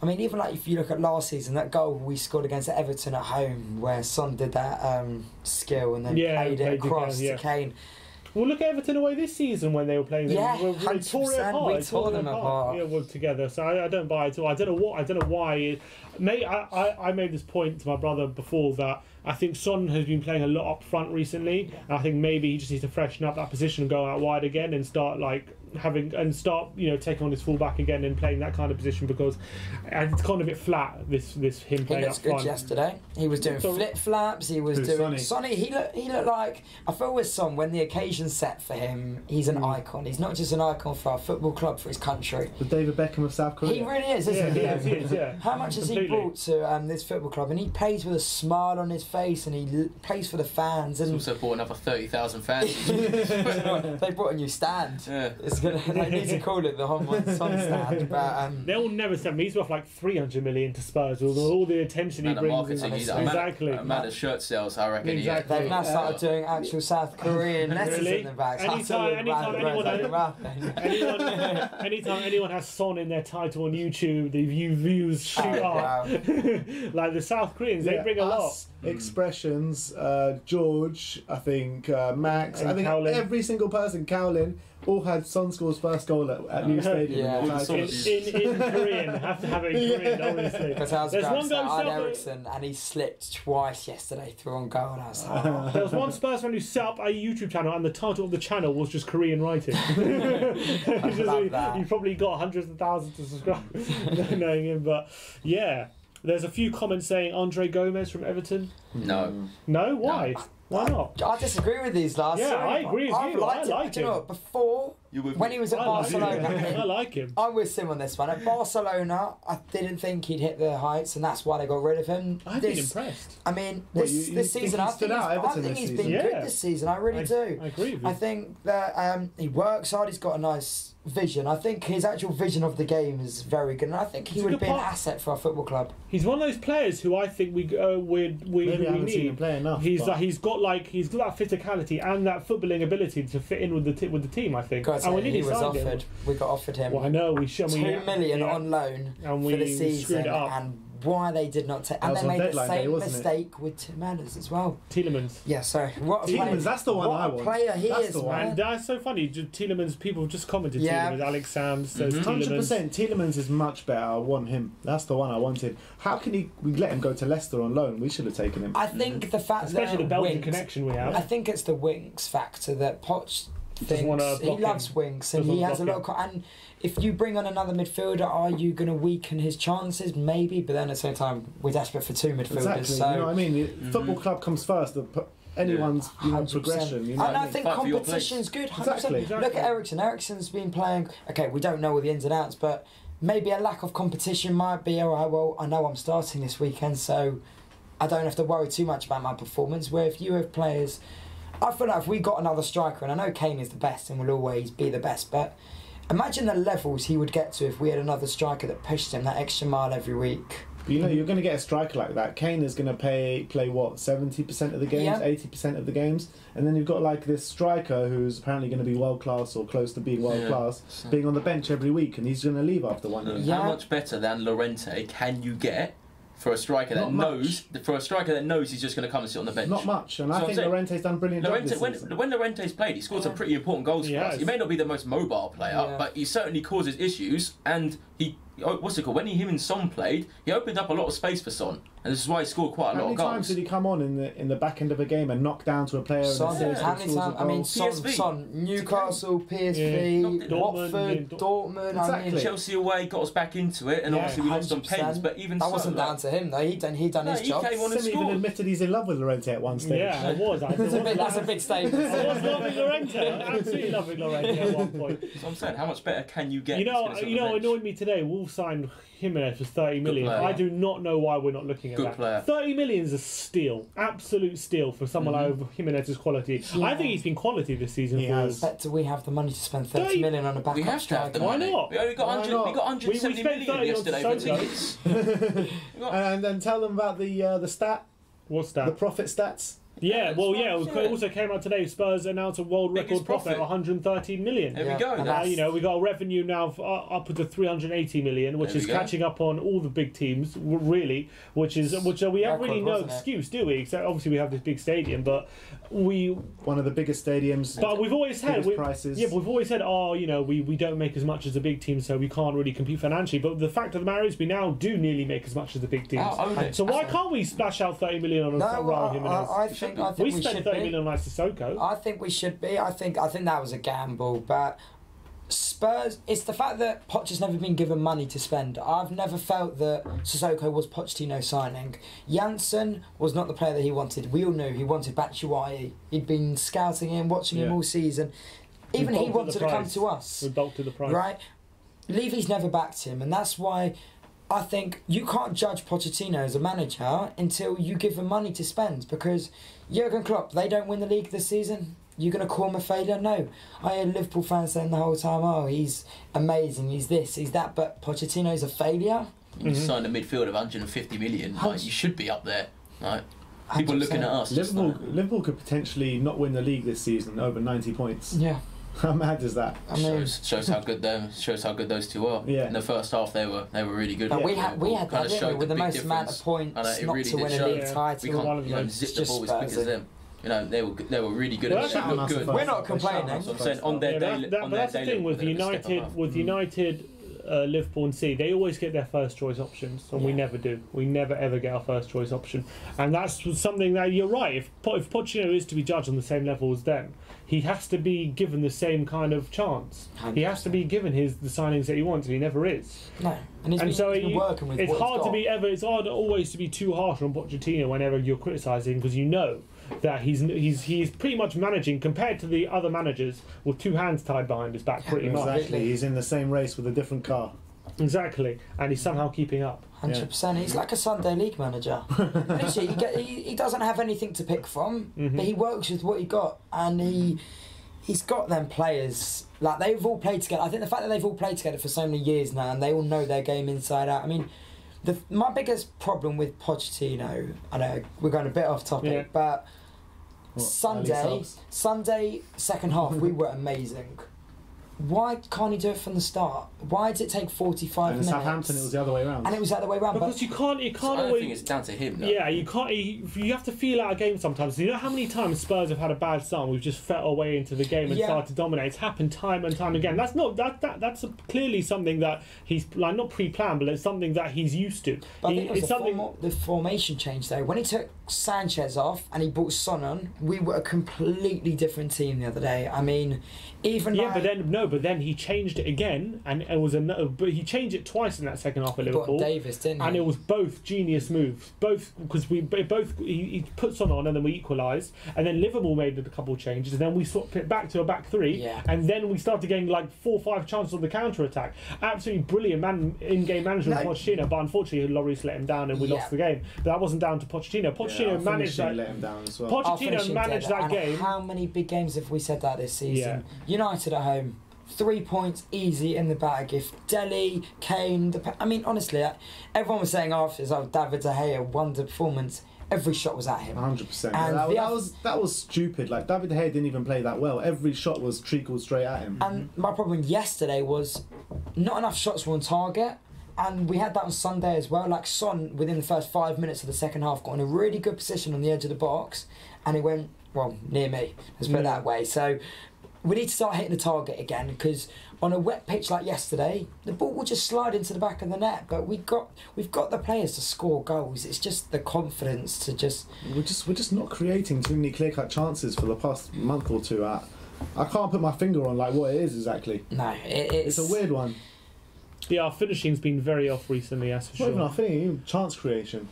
I mean, even like if you look at last season, that goal we scored against Everton at home, where Son did that skill and then played it across to Kane. Well, look at Everton away this season when they were playing. We tore them apart. Yeah, we're together. So I don't buy it at all. I don't know why. I made this point to my brother before that I think Son has been playing a lot up front recently. And I think maybe he just needs to freshen up that position and go out wide again and start taking on his fullback again and playing that kind of position, because it's kind of a bit flat. This him playing up front. He looked good yesterday. He was doing flip flaps. He was doing Sonny. He looked like, I feel with Son, when the occasion's set for him, he's an icon. He's not just an icon for our football club, for his country. The David Beckham of South Korea. He really is, isn't he? He is, yeah. How much has he brought to this football club? And he plays with a smile on his face, and he plays for the fans. And he's also brought another 30,000 fans. They brought a new stand. Yeah. They need to call it the Heung-min stand, but they'll never sell him. He's worth like 300 million to Spurs with all the attention he brings. Exactly. Amount of shirt sales, I reckon. Exactly. They've now started doing actual South Korean letters in the back. Anytime anyone has Son in their title on YouTube, the views shoot up. Like the South Koreans, they bring a lot. Expressions, George, I think, Max, And I think Cowlin. every single person, Cowlin, all had Son score's first goal at New Stadium. Yeah. And they tried to- In Korean, have to have it in Korean, obviously. Because I was There's about one to say, guy I had who- Eriksen and he slipped twice yesterday through on goal, and I was like, oh. There was one Spurs fan who set up a YouTube channel, and the title of the channel was just Korean writing. love that. He probably got hundreds of thousands of subscribers knowing him, but yeah. There's a few comments saying Andre Gomez from Everton. No. No, why? Why not? I disagree with these last. Yeah, I agree with I've you. liked I it. like Do you know him. what? Before, You with when me? he was at I like him. Barcelona, I like him. I'm with Sim on this one. At Barcelona, I didn't think he'd hit the heights, and that's why they got rid of him. I've been impressed. I mean, What, this you think season, he I stood think, out at I Everton think this he's season? been good Yeah. this season. I really do. I agree with you. I think that he works hard. He's got a nice vision. I think his actual vision of the game is very good, and I think he He's a would good be an part- asset for our football club. He's one of those players who I think we Maybe I haven't seen him need. play enough. He's but- he's got that physicality and that footballing ability to fit in with the team. I think. God, And we he nearly was signed him. offered. We got offered him Well, I know we should. 2 million on loan and for we the screwed season, it up. and why they did not take. That And was they on made the deadline day, same wasn't it? mistake with Tim Manners as well. Tielemans. Yeah, sorry. What a Tielemans, player, that's the one what I a want. player he That's is, the one. man. And that's so funny. Tielemans, people have just commented Yeah. Tielemans. Alex Sams says Tielemans. 100%. Tielemans is much better. I want him. That's the one I wanted. How can we let him go to Leicester on loan? We should have taken him. I think the fact Especially that the Belgian wings, connection we I have. think it's the wings factor that Poch Doesn't wanna thinks. He block loves him. wings, and Doesn't he has a block lot of. And if you bring on another midfielder, are you going to weaken his chances? Maybe, but then at the same time, we're desperate for 2 midfielders. Exactly. So. You know what I mean? The football club comes first. Anyone's 100%. progression. You know And what I I mean? think Fight for your competition's good. 100%. Exactly. Look at Eriksen. Eriksen's been playing. Okay, we don't know all the ins and outs, but maybe a lack of competition might be alright. Well, I know I'm starting this weekend, so I don't have to worry too much about my performance. Where if you have players, I feel like if we got another striker, and I know Kane is the best and will always be the best, but imagine the levels he would get to if we had another striker that pushed him that extra mile every week. But you know, you're going to get a striker like that. Kane is going to play what, 70% of the games, Yeah. 80% of the games, and then you've got like this striker who's apparently going to be world class or close to being world class, being on the bench every week, and he's going to leave after 1 year. Yeah. How much better than Llorente can you get for a striker that Not knows he's just going to come and sit on the bench? Not much, and So I I'm think saying, Llorente's done a brilliant job Llorente, this when season. Llorente's played, he scored some pretty important goals for us. Yes. He may not be the most mobile player, Yeah. but he certainly causes issues. And what's it called? When him and Son played, he opened up a lot of space for Son, and this is why he scored quite a How lot many of goals. times did he come on in the back end of a game and knock down to a player? Son, and assist how and many scores a times? I mean, goal? Son, Newcastle, PSV, Yeah. Watford, Dortmund. I mean, Exactly. Chelsea away got us back into it, and Yeah, obviously we lost on 100%. pens. But even that so, wasn't like, down to him though. He done his he job. came on and Sim even scored. admitted he's in love with Llorente at one stage. Yeah, I was. That's a big statement. I was loving Llorente. Absolutely loving Llorente at one point. So I'm saying, how much better can you get? You know, that's gonna sit you on know, the what bench? annoyed me today. Wolves signed Jimenez for 30 million. player. I do not know why we're not looking at Good that. player. 30 million is a steal, absolute steal for someone like Jimenez's quality. Yeah. I think he's been quality this season. He for has. us. But do we have the money to spend 30 30 million on a We backup have to have the striker? Why money. not? We only got Why 100. not? We got 170 We spent million 30 on yesterday for Sissoko. tickets. And then tell them about the stat, What's the that? profit stats. Yeah, well, yeah. Yeah. It also came out today. Spurs announced a world Biggest record profit of profit. 113 million. There Yeah, we go. and That's- You know, we got a revenue now of upwards of 380 million, which There is we go. catching up on all the big teams, really. Which we have Record, really no wasn't it? excuse, do we? Except obviously we have this big stadium, but One of the biggest stadiums. But we've always said, biggest prices. yeah, but we've always said, oh, you know, we don't make as much as the big teams, so we can't really compete financially. But the fact of the matter is, we now do nearly make as much as the big teams. Oh, own it. So why can't we splash out 30 million on a No, Raul Jimenez? I think we we spent should 30 be. million on Sissoko. I think we should be. I think that was a gamble, but Spurs. It's the fact that Poch has never been given money to spend. I've never felt that Sissoko was Pochettino's signing. Janssen was not the player that he wanted. We all knew he wanted Batshuayi. He'd been scouting him, watching him Yeah. all season. Even We he bulked wanted the to come price. to us, We bulked to the price. right? Levy's never backed him, and that's why. I think you can't judge Pochettino as a manager until you give him money to spend, because Jurgen Klopp, they don't win the league this season. You're going to call him a failure? No. I heard Liverpool fans saying the whole time, oh, he's amazing, he's this, he's that, but Pochettino's a failure? You signed a midfield of 150 million. Like, you should be up there. Like, people 100%. looking at us. just Liverpool, like- Liverpool could potentially not win the league this season over 90 points. Yeah. How mad is that? I mean, shows how good those two are. Yeah. In the first half, they were really good. but we had that, didn't we, with the most amount of points it not really to did win a show. league title. We can't zip the ball as quick as them. You know, they were really good. Well, They looked good. We're not complaining. So I'm saying on their day. But that's the thing with United, Liverpool and City, they always get their first choice options, and we never do. We never ever get our first choice option, and that's something that you're right. If Pochettino is to be judged on the same level as them, he has to be given the same kind of chance. 100%. He has to be given the signings that he wants, and he never is. No, and he's been working with. It's hard to be It's hard always to be too harsh on Pochettino whenever you're criticising, because you know that he's pretty much managing, compared to the other managers, with two hands tied behind his back, pretty much. Exactly, he's in the same race with a different car. Exactly, and he's somehow keeping up. 100%. He's like a Sunday league manager. Literally, he doesn't have anything to pick from, but he works with what he got, and he's got them players. Like, they've all played together. I think the fact that they've all played together for so many years now, and they all know their game inside out. I mean, my biggest problem with Pochettino, I know we're going a bit off topic, but Sunday second half we were amazing. Why can't he do it from the start? Why did it take 45 minutes? Southampton, it was the other way around. And it was the other way around. Because you can't I always... don't think it's down to him. No. Yeah, you can't. You have to feel out a game sometimes. You know how many times Spurs have had a bad start and we've just felt our way into the game and started to dominate? It's happened time and time again. That's clearly something that he's like, not pre-planned, but it's something that he's used to. But I think it was the formation change though. When he took Sanchez off and he brought Son on, we were a completely different team the other day. I mean, but then he changed it again, and it was but he changed it twice in that second half at Liverpool. Davis, didn't he? And it was both genius moves, because he put Son on and then we equalised, and then Liverpool made a couple of changes, and then we swapped it back to a back three, and then we started getting like 4 or 5 chances on the counter attack. Absolutely brilliant in-game management of Pochettino, but unfortunately Lloris let him down and we lost the game. But that wasn't down to Pochettino. Pochettino managed that. Let him down as well. Pochettino managed that game. How many big games have we said that this season? United at home, 3 points easy in the bag. If Dele, Kane, I mean, honestly, everyone was saying after, David De Gea, wonder performance. Every shot was at him. 100%. That was stupid. Like, David De Gea didn't even play that well. Every shot was treacled straight at him. And my problem yesterday was not enough shots were on target. And we had that on Sunday as well. Like, Son, within the first 5 minutes of the second half, got in a really good position on the edge of the box, and it went, well, near me. Let's put it that way. So we need to start hitting the target again, because on a wet pitch like yesterday, the ball will just slide into the back of the net. But we've got the players to score goals. It's just the confidence to just. We're just not creating too many clear-cut chances for the past month or two. I can't put my finger on like what it is exactly. No, it's a weird one. Yeah, our finishing's been very off recently, that's for sure. Not even our finishing, chance creation.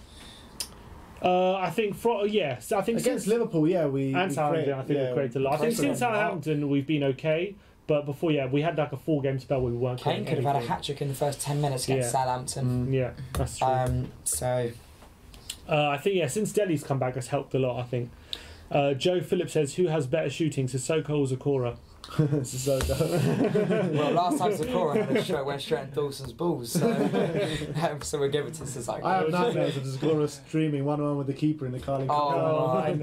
I think against Liverpool, we Southampton, I think we created a lot. I think since Southampton we've been okay, but before we had like a 4-game spell where we weren't. Kane could have had a hat-trick in the first 10 minutes against Southampton. Yeah, that's true. I think since Dele's come back, that's helped a lot. I think. Joe Phillips says, "Who has better shooting, Sissoko or Zakora?" Sissoko. Well, last time Zakora had a shot, went straight in Dawson's balls, so we'll give it to Sissoko. I have nightmares of Zakora streaming 1-1 with the keeper in the Carling Cup.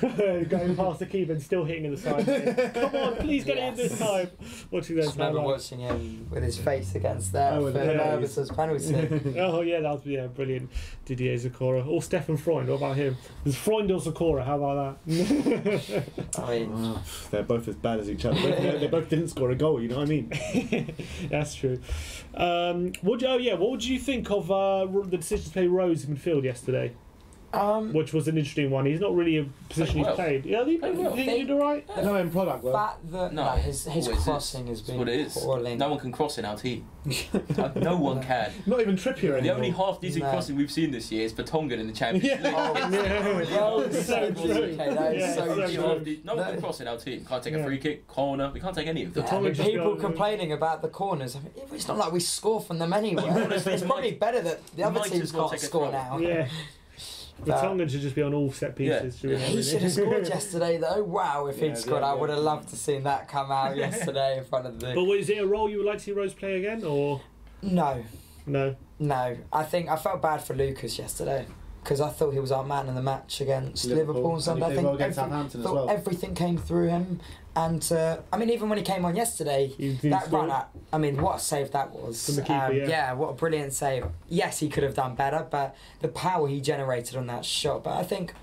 Going past the keeper and still hitting in the side. Come on, please get it in this time. Watching those. I remember watching him with his face against that for Nervous's penalty. Oh yeah, that was brilliant. Didier Zakora or Stefan Freund. What about him? There's Freund or Zakora? How about that? I mean, they're both as bad as each other. They both didn't score a goal. You know what I mean? That's true. What would you think of the decision to play Rose in midfield yesterday? Which was an interesting one. He's not really a position he's played. Yeah, he did alright. No end product. His crossing has been appalling. No one can cross in our team. No one can. Not even Trippier anymore. The only half decent crossing we've seen this year is Vertonghen in the Champions League. No one can cross in our team. Can't take a free kick, corner. We can't take any of them. People complaining about the corners. I mean, it's not like we score from them anyway. It's probably better that the other teams can't score now. Yeah. Vertonghen should just be on all set pieces. He should have scored yesterday though. Wow, if he'd scored, I would have loved to seen that come out yesterday in front of the... But is it a role you would like to see Rose play again, or...? No. No? No. I felt bad for Lucas yesterday, because I thought he was our man in the match against Liverpool on Sunday. I think against Southampton as well. everything came through him. And I mean, even when he came on yesterday, that run at, I mean, what a save that was. From the keeper, yeah, what a brilliant save. Yes, he could have done better, but the power he generated on that shot. But I think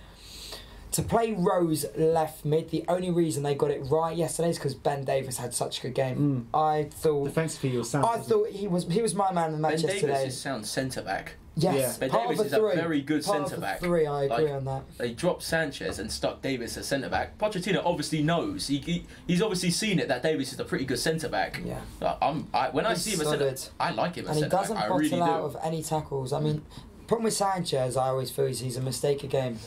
to play Rose left mid, the only reason they got it right yesterday is because Ben Davies had such a good game. I thought defensively he was sound. I thought he was my man in the match yesterday. Ben Davies is sound centre back. Yes, Ben Davies is a very good centre back. Three, I agree on that. They dropped Sanchez and stuck Davies as centre back. Pochettino obviously knows. He's obviously seen it that Davies is a pretty good centre back. Yeah. When I see him as centre, I like him as centre back. And he doesn't bottle out of any tackles. I mean, problem with Sanchez, I always feel he's a mistake a game.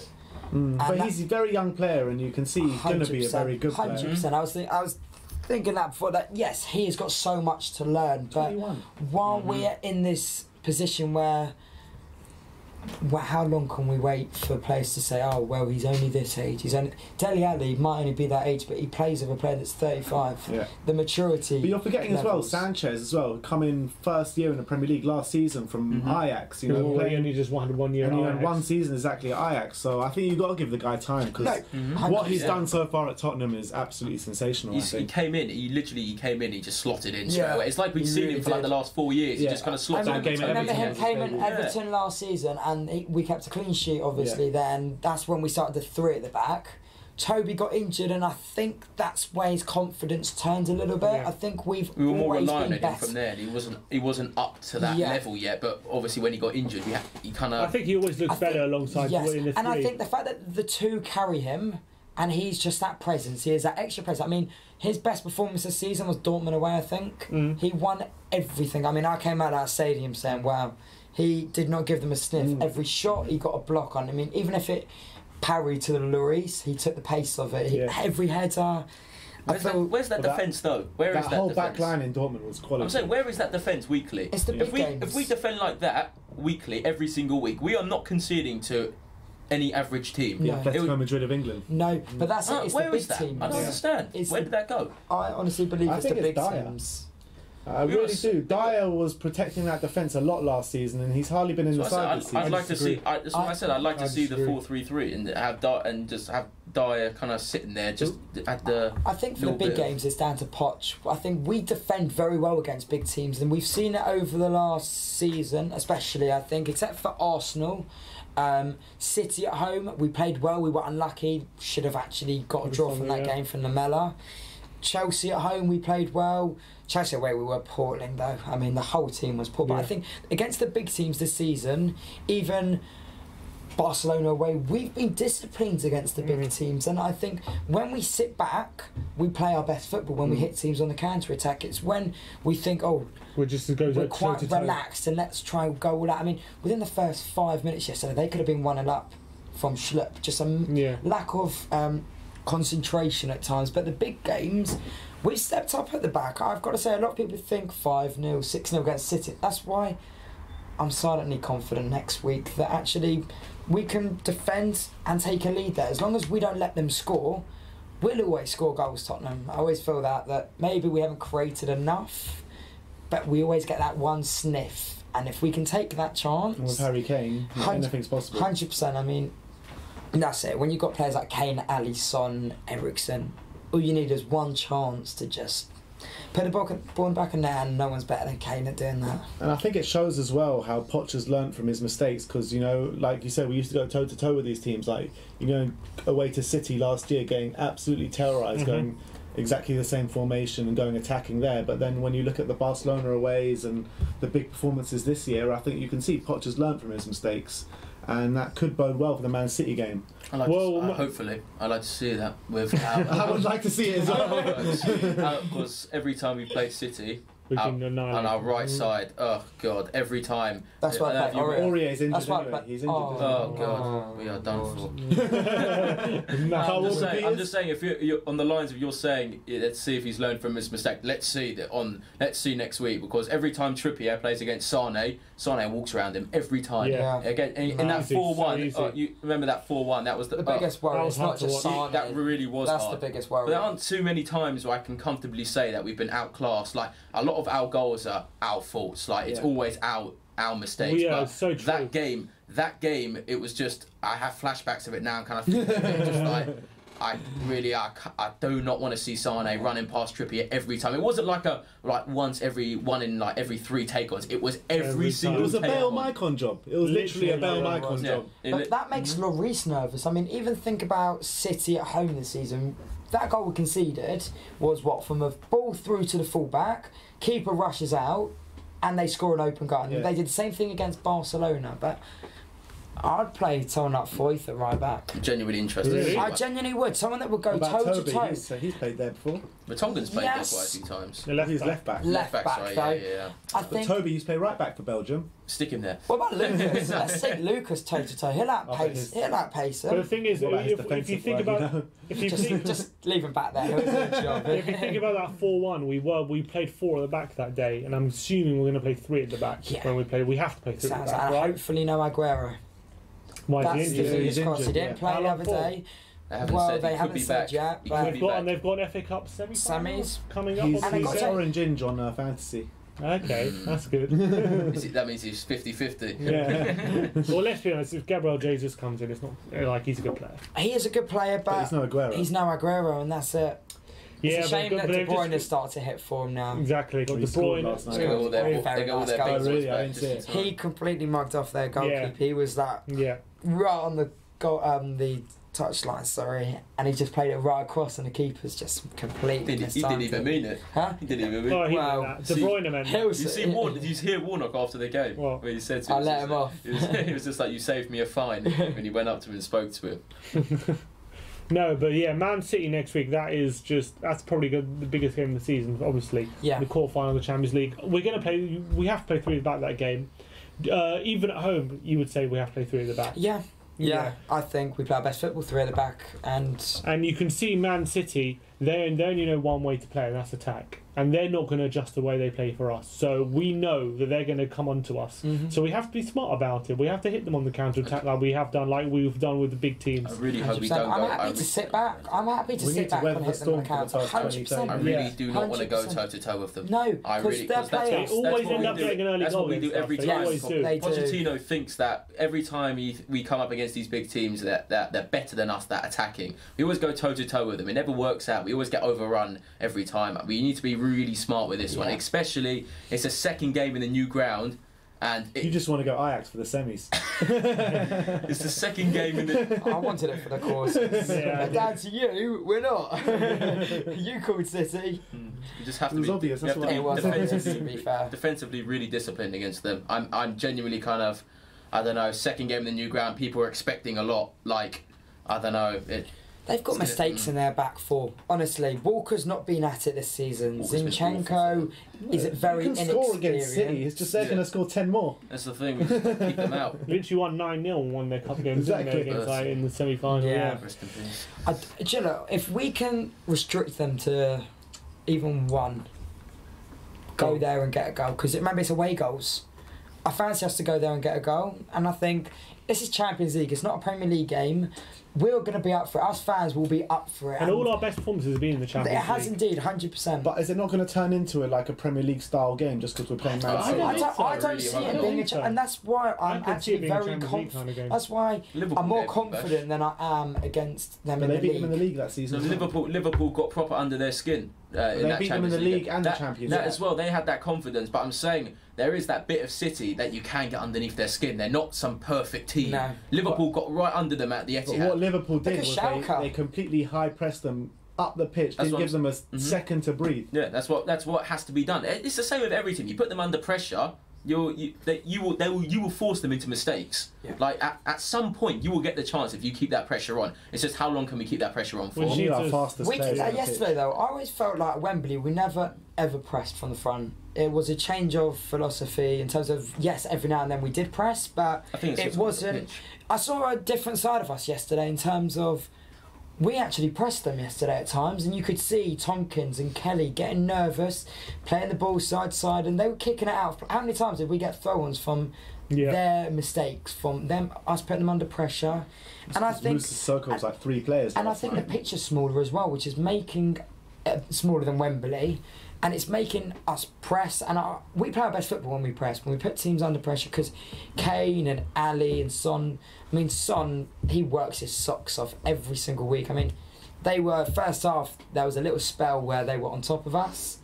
But he's a very young player, and you can see he's going to be a very good player. 100%. I was thinking that before. That yes, he has got so much to learn. But 21. While we're in this position where how long can we wait for players to say, oh well, he's only this age? He's only Dele Alli might only be that age, but he plays with a player that's 35. Yeah. The maturity. But you're forgetting levels. as well, Sanchez as well, coming first year in the Premier League last season from Ajax. You know, he only just won 1 year. And he had 1 season exactly at Ajax. So I think you've got to give the guy time because what he's done so far at Tottenham is absolutely sensational. He came in. He came in. He just slotted in straight away. It's like we've seen him for like the last 4 years. He just kind of slotted in. I remember him came in Everton last season, and we kept a clean sheet, obviously. Then that's when we started the 3 at the back. Toby got injured, and I think that's where his confidence turned a little bit. I think we were more reliant on him from there. And he wasn't up to that level yet. But obviously, when he got injured, he kind of. I think he always looks better alongside in the 3. And I think the fact that the 2 carry him, and he's just that presence. He is that extra presence. I mean, his best performance this season was Dortmund away. I think he won everything. I mean, I came out of that stadium saying, "Wow." He did not give them a sniff. Every shot he got a block on. I mean, even if it parried to the Lloris, he took the pace of it. Every header. Where's that defence though? Where is that whole defence? back line in Dortmund was quality. I'm saying, where is that defence weekly? It's the big games. If we defend like that weekly, every single week, we are not conceding to any average team. The Atletico Madrid of England. No, but that's it. It's the big teams. I don't understand. Where did that go? I honestly believe it's the big teams. I really do. Dyer was protecting that defence a lot last season, and he's hardly been in the side this season. I'd like to see. That's what I said. I'd like to see the 4-3-3 and just have Dyer kind of sitting there, just at the. I think for the big games, it's down to Poch. I think we defend very well against big teams, and we've seen it over the last season, especially. I think, except for Arsenal. City at home, we played well. We were unlucky. Should have actually got a draw from that game from Lamela. Chelsea at home, we played well. Chelsea away, we were appalling though. I mean, the whole team was poor. But I think against the big teams this season, even Barcelona away, we've been disciplined against the big teams. And I think when we sit back, we play our best football. When we hit teams on the counter-attack, it's when we think, we're quite relaxed and let's try and go all out. I mean, within the first 5 minutes yesterday, they could have been 1-0 up from Schlupp. Just a lack of concentration at times. But the big games, we stepped up at the back. I've got to say, a lot of people think 5-0, 6-0 against City. That's why I'm silently confident next week that actually we can defend and take a lead there. As long as we don't let them score, we'll always score goals, Tottenham. I always feel that maybe we haven't created enough, but we always get that one sniff. And if we can take that chance... With Harry Kane, anything's possible. 100%. I mean, that's it. When you've got players like Kane, Ali, Son, Eriksen, all you need is one chance to just put the ball in the back of net, and no one's better than Kane at doing that. And I think it shows as well how Poch has learnt from his mistakes, because, you know, like you said, we used to go toe-to-toe with these teams. Like, you know, away to City last year, getting absolutely terrorised, going exactly the same formation and going attacking there. But then when you look at the Barcelona aways and the big performances this year, I think you can see Poch has learnt from his mistakes. And that could bode well for the Man City game. Hopefully, I'd like to see that. I would like to see it as well. Because every time we play City, on our right side, oh God, every time. That's why I play Aurier's injured anyway. He's injured. Oh God, we are done for. I'm just saying, if you're on the lines of you're saying, let's see if he's learned from his mistake. Let's see next week, because every time Trippier plays against Sane walks around him every time. Yeah. Again, in that 4-1, you remember that 4-1? That was the biggest worry. It's not just Sane. That really was hard. That's the biggest worry. But there aren't too many times where I can comfortably say that we've been outclassed. Like, a lot of our goals are our faults. Like, it's always our mistakes. But so true. That game, it was just, I have flashbacks of it now and kind of thinking of it, just like, I do not want to see Sane running past Trippier every time. It wasn't like once every 3 take-ons. It was every single. It was a Bale take-on. Maicon job. It was literally a Bale Maicon job. But that makes Lloris nervous. I mean, even think about City at home this season. That goal we conceded was what, from a ball through to the fullback, keeper rushes out, and they score an open goal. Yeah. They did the same thing against Barcelona, but I'd play someone like Foyth at right back. I'm genuinely interested. Really? I genuinely would. Someone that would go What about toe to Toby? toe. He's played there before. But Tongan's played Yes. there quite a few times. The left He's back. left back. Left back, sorry, though. yeah. I But think. Toby used to play right back for Belgium. Stick him there. What about Lucas? Let's take Lucas toe to toe. He'll outpace. He'll outpace But the him. thing is, What about his if you defensive think work, about, if you think, Just leave him back there. He'll do a job. if you think about that 4-1, we played 4 at the back that day, and I'm assuming we're going to play 3 at the back Yeah. when we play. We have to play 3 at Sounds the back, like right? hopefully no Aguero. Why is That's he the injured? fingers He's crossed. He injured, didn't yeah. play How the long other for? day. They haven't Well, said they he could haven't be said back. yet, He but- could be back. They've got an FA Cup semi-final Semis. coming up. He's And I got to say- orange on fantasy. Okay, that's good. That means he's 50-50. Yeah. Well, let's be honest. If Gabriel Jesus comes in, it's not like he's a good player. He is a good player, But but he's no Aguero. he's no Aguero, and that's it. Yeah, It's a shame that De they've Bruyne has just, started to hit form now. exactly got Well, De he scored Bruyne. last night. They got all their, Very, they very got all nice their goal. big Oh, boys really? I back didn't just see in it. time. He completely mugged off their goalkeeper. Yeah. He was that Yeah, right on the goal, the touchline, sorry, and he just played it right across, and the keeper's just completely He mistimed didn't even it. mean it. Huh? He didn't even mean oh, it. he Well, meant that. De see, Bruyne meant He'll that. You see, did you hear Warnock after the game? What? Where he said to I him, let him off. He was just like, "You saved me a fine," when he went up to him and spoke to him. No, but yeah, Man City next week. That's probably the biggest game of the season. Obviously, Yeah. the quarterfinal of the Champions League. We're gonna play. We have to play 3 at the back that game. Even at home, you would say we have to play 3 at the back. Yeah. Yeah. Yeah, I think we play our best football, 3 at the back, and And you can see Man City, they only know one way to play, and that's attack. And they're not going to adjust the way they play for us. So we know that they're going to come onto us. Mhm. So we have to be smart about it. We have to hit them on the counter-attack like we've done with the big teams. I really hope we 100%. don't I'm go. happy to sit back. I'm happy to We sit need to back weather and the hit them on storm the for the counter. past 100%. I 20 really do not want to go 100%. toe to toe with them. No, I because really, they're because that's players. what- They always that's what end we up do. getting an early That's goal what we and do stuff. every They time. always do. They do. Pochettino thinks that every time we come up against these big teams that they're better than us, that attacking. We always go toe to toe with them. It never works out. We always get overrun every time. We need to be really smart with this one, Yeah. especially it's a second game in the new ground, and You just want to go Ajax for the semis. it's the second game in the. I wanted it for the courses. Yeah, But down to you, we're not. You called City. You just have It to was be. obvious, You that's have to It be was obvious, to defensively, be fair. defensively really disciplined against them. I'm genuinely kind of, I don't know, second game in the new ground. People are expecting a lot. Like, I don't know. They've got It's mistakes in their back four. Honestly, Walker's not been at it this season. Walker's been Zinchenko is very You can score against City. inexperienced. It's just they're going to score 10 more. That's the thing. We just keep them out. Literally won 9-0 and won their cup games didn't they, Exactly. against in the semi-final. Yeah. Yeah. Rest in peace. Do you know, if we can restrict them to even one, go Goal. there and get a goal. Because remember, it's away goals. I fancy us to go there and get a goal. And I think this is Champions League. It's not a Premier League game. We're going to be up for it. Us fans will be up for it. And all our best performances have been in the it Champions has League. indeed, 100%. But is it not going to turn into a Premier League style game just because we're playing Man I City? don't I think don't, so, I don't really. see I it don't being think so. and that's why I'm I could see it actually being a very Champions League kind of game. That's why Liverpool I'm more gave them bash. confident than I am against them But in they the beat league. them in the league that So season. Liverpool got proper under their skin in They that beat them in Champions the league and the that, Champions that League. as well. They had that confidence, but I'm saying there is that bit of City that you can get underneath their skin. They're not some perfect team. No. Liverpool got right under them at the But Etihad. what Liverpool did Look at was Schalke. they completely high pressed them up the pitch, That's didn't what give them a Mhm. second to breathe. Yeah, that's what has to be done. It's the same with every team. You put them under pressure, you will force them into mistakes. Yeah. Like at some point, you will get the chance if you keep that pressure on. It's just how long can we keep that pressure on for? Well, We she- need our Jesus. fastest We players on the yesterday pitch. though, I always felt like at Wembley we never ever pressed from the front. It was a change of philosophy in terms of yes, every now and then we did press, but I think it's it just on the wasn't. pitch. I saw a different side of us yesterday in terms of we actually pressed them yesterday at times, and you could see Tompkins and Kelly getting nervous, playing the ball side to side, and they were kicking it out. How many times did we get throw-ons from their mistakes, from them, us putting them under pressure? And I think Sissoko was like 3 players. And I last think the night. pitch is smaller as well, which is making it smaller than Wembley, and it's making us press. And we play our best football when we press, when we put teams under pressure. Because Kane and Ali and Son, I mean Son, he works his socks off every single week. I mean, They were, first half, there was a little spell where they were on top of us,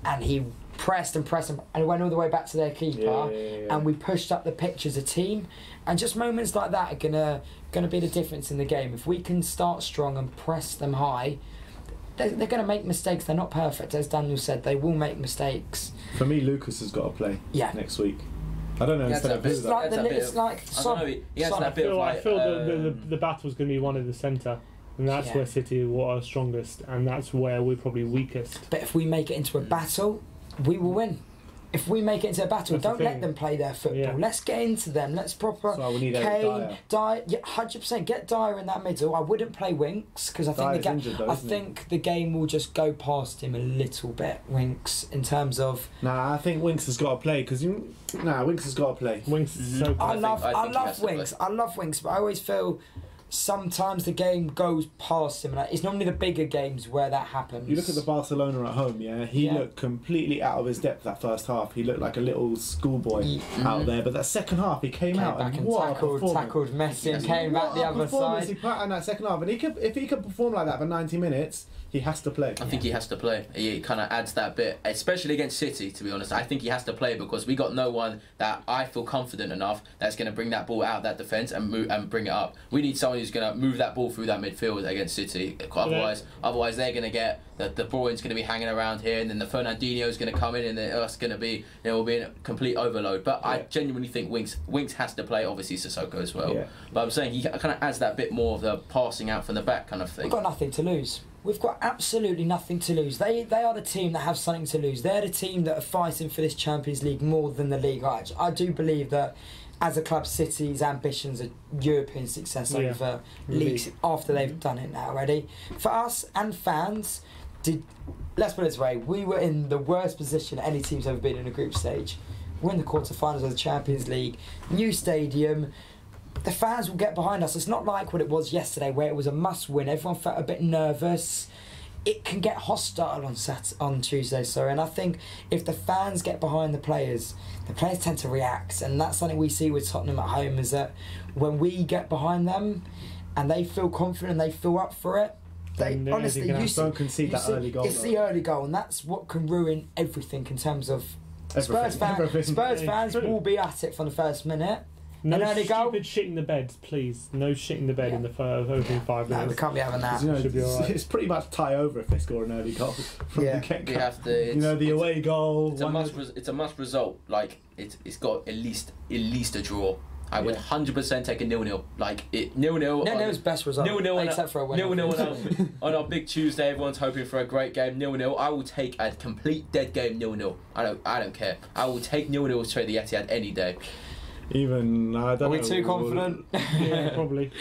and he pressed and pressed and it went all the way back to their keeper, and we pushed up the pitch as a team. And just moments like that are gonna be the difference in the game. If we can start strong and press them high, they're going to make mistakes. They're not perfect, as Daniel said. They will make mistakes. For me, Lucas has got to play next week. I don't know. It's like I feel the battle's going to be one in the centre, and that's where City are strongest, and that's where we're probably weakest. But if we make it into a battle, we will win. If we make it into a battle, don't let them play their football. Yeah. Let's get into them. Let's proper we need Kane, Dyer, 100%. Get Dyer in that middle. I wouldn't play Winks because I think the game will just go past him a little bit. Winks in terms of. Nah, I think Winks has got to play because Winks has got to play. Winks is so. I love Winks. I love Winks, but I always feel. Sometimes the game goes past him, and it's normally the bigger games where that happens. You look at the Barcelona at home, he looked completely out of his depth that first half. He looked like a little schoolboy out there, but that second half he came out back and tackled Messi and came back the other side. He put out in that second half, and if he could perform like that for 90 minutes, he has to play. I think he has to play. He kind of adds that bit, especially against City, to be honest. I think he has to play because we got no one that I feel confident enough that's going to bring that ball out of that defence and bring it up. We need someone who's going to move that ball through that midfield against City. Otherwise they're going to get the Bruin's going to be hanging around here, and then the Fernandinho's going to come in, and it's going to be will be a complete overload. But I genuinely think Winks has to play. Obviously Sissoko as well. Yeah. But I'm saying he kind of adds that bit more of the passing out from the back kind of thing. We've got nothing to lose. We've got absolutely nothing to lose. They are the team that have something to lose. They're the team that are fighting for this Champions League more than the league. I do believe that as a club, City's ambitions are European success over leagues after they've done it now already. For us and fans, let's put it this way, we were in the worst position any team's ever been in a group stage. We're in the quarterfinals of the Champions League, new stadium. The fans will get behind us. It's not like what it was yesterday where it was a must-win. Everyone felt a bit nervous. It can get hostile on Tuesday, and I think if the fans get behind the players tend to react, and that's something we see with Tottenham at home, is that when we get behind them and they feel confident and they feel up for it, honestly, don't concede that early goal. It's the early goal, and that's what can ruin everything in terms of Spurs fans will be at it from the first minute. No stupid shitting the bed, please. No shitting the bed in the opening 5 minutes. No, we can't be having that. It's pretty much tie over if they score an early goal from the get-go. We have to. The away goal. It's a must result. Like it's got at least a draw. I would 100% take a 0-0. Like 0-0. 0-0's best result. 0-0 except for a win. 0-0 on our big Tuesday. Everyone's hoping for a great game. 0-0. I will take a complete dead game. 0-0. I don't care. I will take 0-0 straight the Etihad any day. Even I don't know. Are we too confident? Yeah, probably.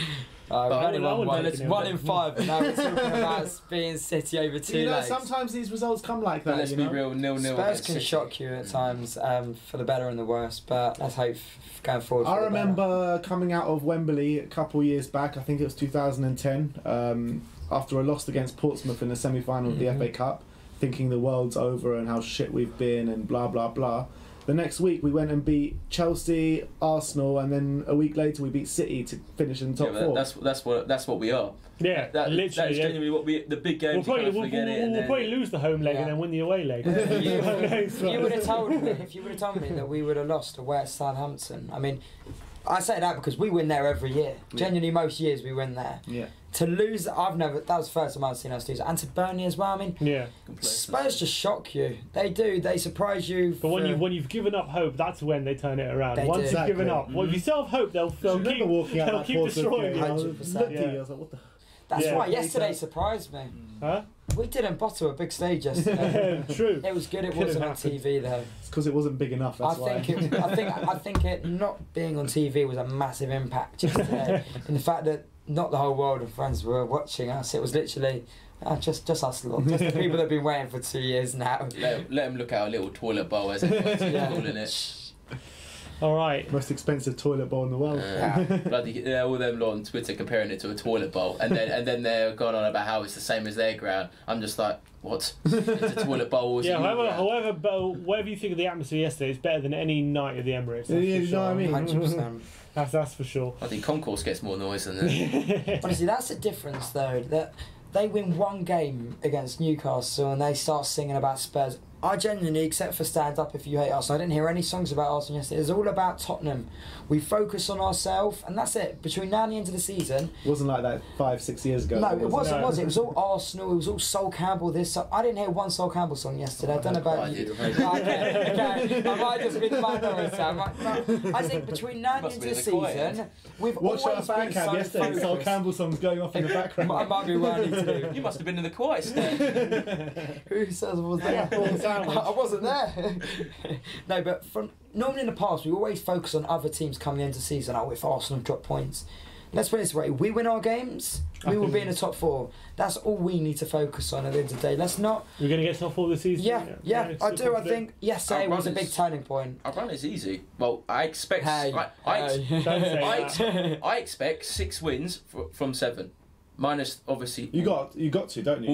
We've only won one. It's 1 in 5, and now we're talking about being City over 2 legs. Sometimes these results come like that. But let's be real, 0-0. Spurs can shock you at times, for the better and the worse. But let's hope going forward. I remember coming out of Wembley a couple years back. I think it was 2010. After a loss against Portsmouth in the semi-final of the FA Cup, thinking the world's over and how shit we've been and blah blah blah. The next week we went and beat Chelsea, Arsenal, and then a week later we beat City to finish in the top 4. That's what we are. Yeah, literally. That's genuinely what the big games. We'll probably lose the home leg and then win the away leg. You would have told me if you would have told me that we would have lost away at Southampton. I mean, I say that because we win there every year. Genuinely, most years we win there. Yeah. To lose, that was the first time I've seen us lose. And to Burnley as well. I mean, Spurs just shock you. They do. They surprise you. But when you've given up hope, that's when they turn it around. Once you've given up, well, if you still have hope, they'll keep destroying you. 100%. I was like, what the? That's why yesterday surprised me. Huh? We didn't bottle a big stage yesterday. True. It was good. It wasn't on TV though. It's because it wasn't big enough. That's why. I think it not being on TV was a massive impact yesterday. In the fact that not the whole world of friends were watching us. It was literally just us lot, just the people that have been waiting for 2 years now. Let them look at our little toilet bowl as everyone's calling it. All right. Most expensive toilet bowl in the world. Bloody, all them lot on Twitter comparing it to a toilet bowl, and then they're going on about how it's the same as their ground. I'm just like, what? It's a toilet bowl. However, whatever you think of the atmosphere yesterday, it's better than any night at the Emirates. You know what I mean? 100%. That's for sure. I think concourse gets more noise than that. Honestly, that's the difference though. That they win one game against Newcastle and they start singing about Spurs. I genuinely, except for stand up if you hate Arsenal, I didn't hear any songs about Arsenal yesterday. It's all about Tottenham. We focus on ourselves, and that's it. Between now and the end of the season. It wasn't like that 5-6 years ago. No, it wasn't. No. Was it? It was all Arsenal. It was all Sol Campbell. This. I didn't hear one Sol Campbell song yesterday. I don't know about you. Okay. I might just be the minority. I think between now and the end of the season, we've Watch our always back been cam so yesterday. Sol focused. Campbell songs going off in the background. I might be running to. You must have been in the quiet stand. Who says I was there? I wasn't there. No, but normally in the past we always focus on other teams coming into the season. Oh, if Arsenal drop points, let's put it this way: we win our games, we will be in the top 4. That's all we need to focus on at the end of the day. Let's not. We're going to get top 4 this season. Yeah, I do. I think yesterday was a big turning point. Our run is easy. Well, I expect. I expect 6 wins from 7. Minus, obviously. You got to, don't you?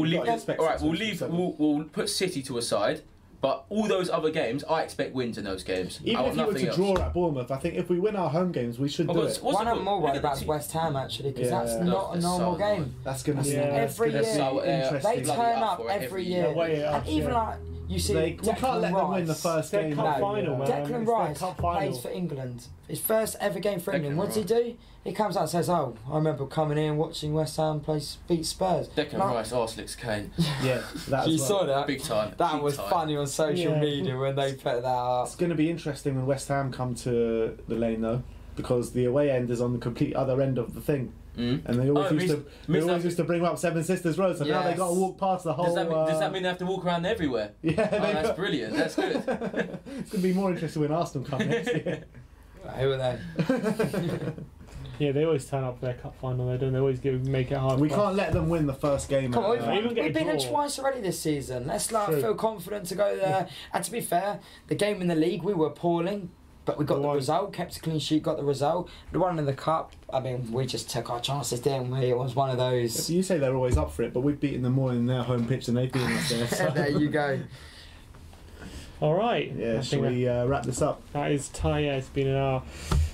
We'll put City to a side, but all those other games, I expect wins in those games. Even if you were to draw at Bournemouth, I think if we win our home games, we should do it. One I'm more worried about is West Ham, actually, because that's not a normal game. That's going to be every year. Interesting. They turn up every year, and even like you see, we can't let them win the first game. Declan Rice plays for England. His first ever game for England. What does he do? He comes out and says, "Oh, I remember coming in and watching West Ham beat Spurs." Declan Rice, Arsenal's Kane. Yeah, that's you saw that big time. That was funny on social media when they put that up. It's going to be interesting when West Ham come to the Lane though, because the away end is on the complete other end of the thing. And they always used to bring up Seven Sisters Road, so now they got to walk past the whole. Does that mean they have to walk around everywhere? Yeah, that's brilliant. That's good. It's going to be more interesting when Arsenal come next year. Who are they? Yeah, they always turn up for their cup final. They don't. They always make it hard. We can't let them win the first game. Come on, we've been in twice already this season. Let's feel confident to go there. And to be fair, the game in the league we were appalling. But we got the result, kept a clean sheet, got the result. The one in the cup, I mean, we just took our chances, didn't we? It was one of those. You say they're always up for it, but we've beaten them more in their home pitch than they've beaten us there. So. There you go. All right. Yeah, shall we wrap this up? That is time. Yeah, it's been an hour.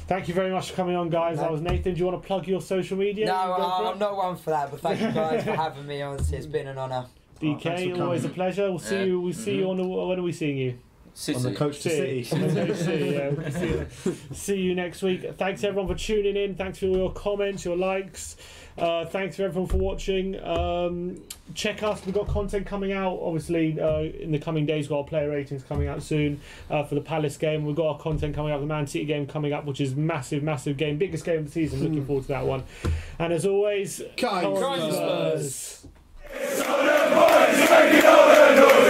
Thank you very much for coming on, guys. That was Nathan. Do you want to plug your social media? No, I'm not one for that, but thank you guys for having me. Honestly, it's been an honour. DK, always a pleasure. We'll see you. We'll see you on the. When are we seeing you? City. On the coach to City. See you next week. Thanks everyone for tuning in. Thanks for all your comments, your likes. Thanks for everyone for watching. Check us. We've got content coming out. Obviously, in the coming days, we've got our player ratings coming out soon for the Palace game. We've got our content coming out. The Man City game coming up, which is massive game, biggest game of the season. Looking forward to that one. And as always, COYS. Spurs. It's on the boys, making all the news.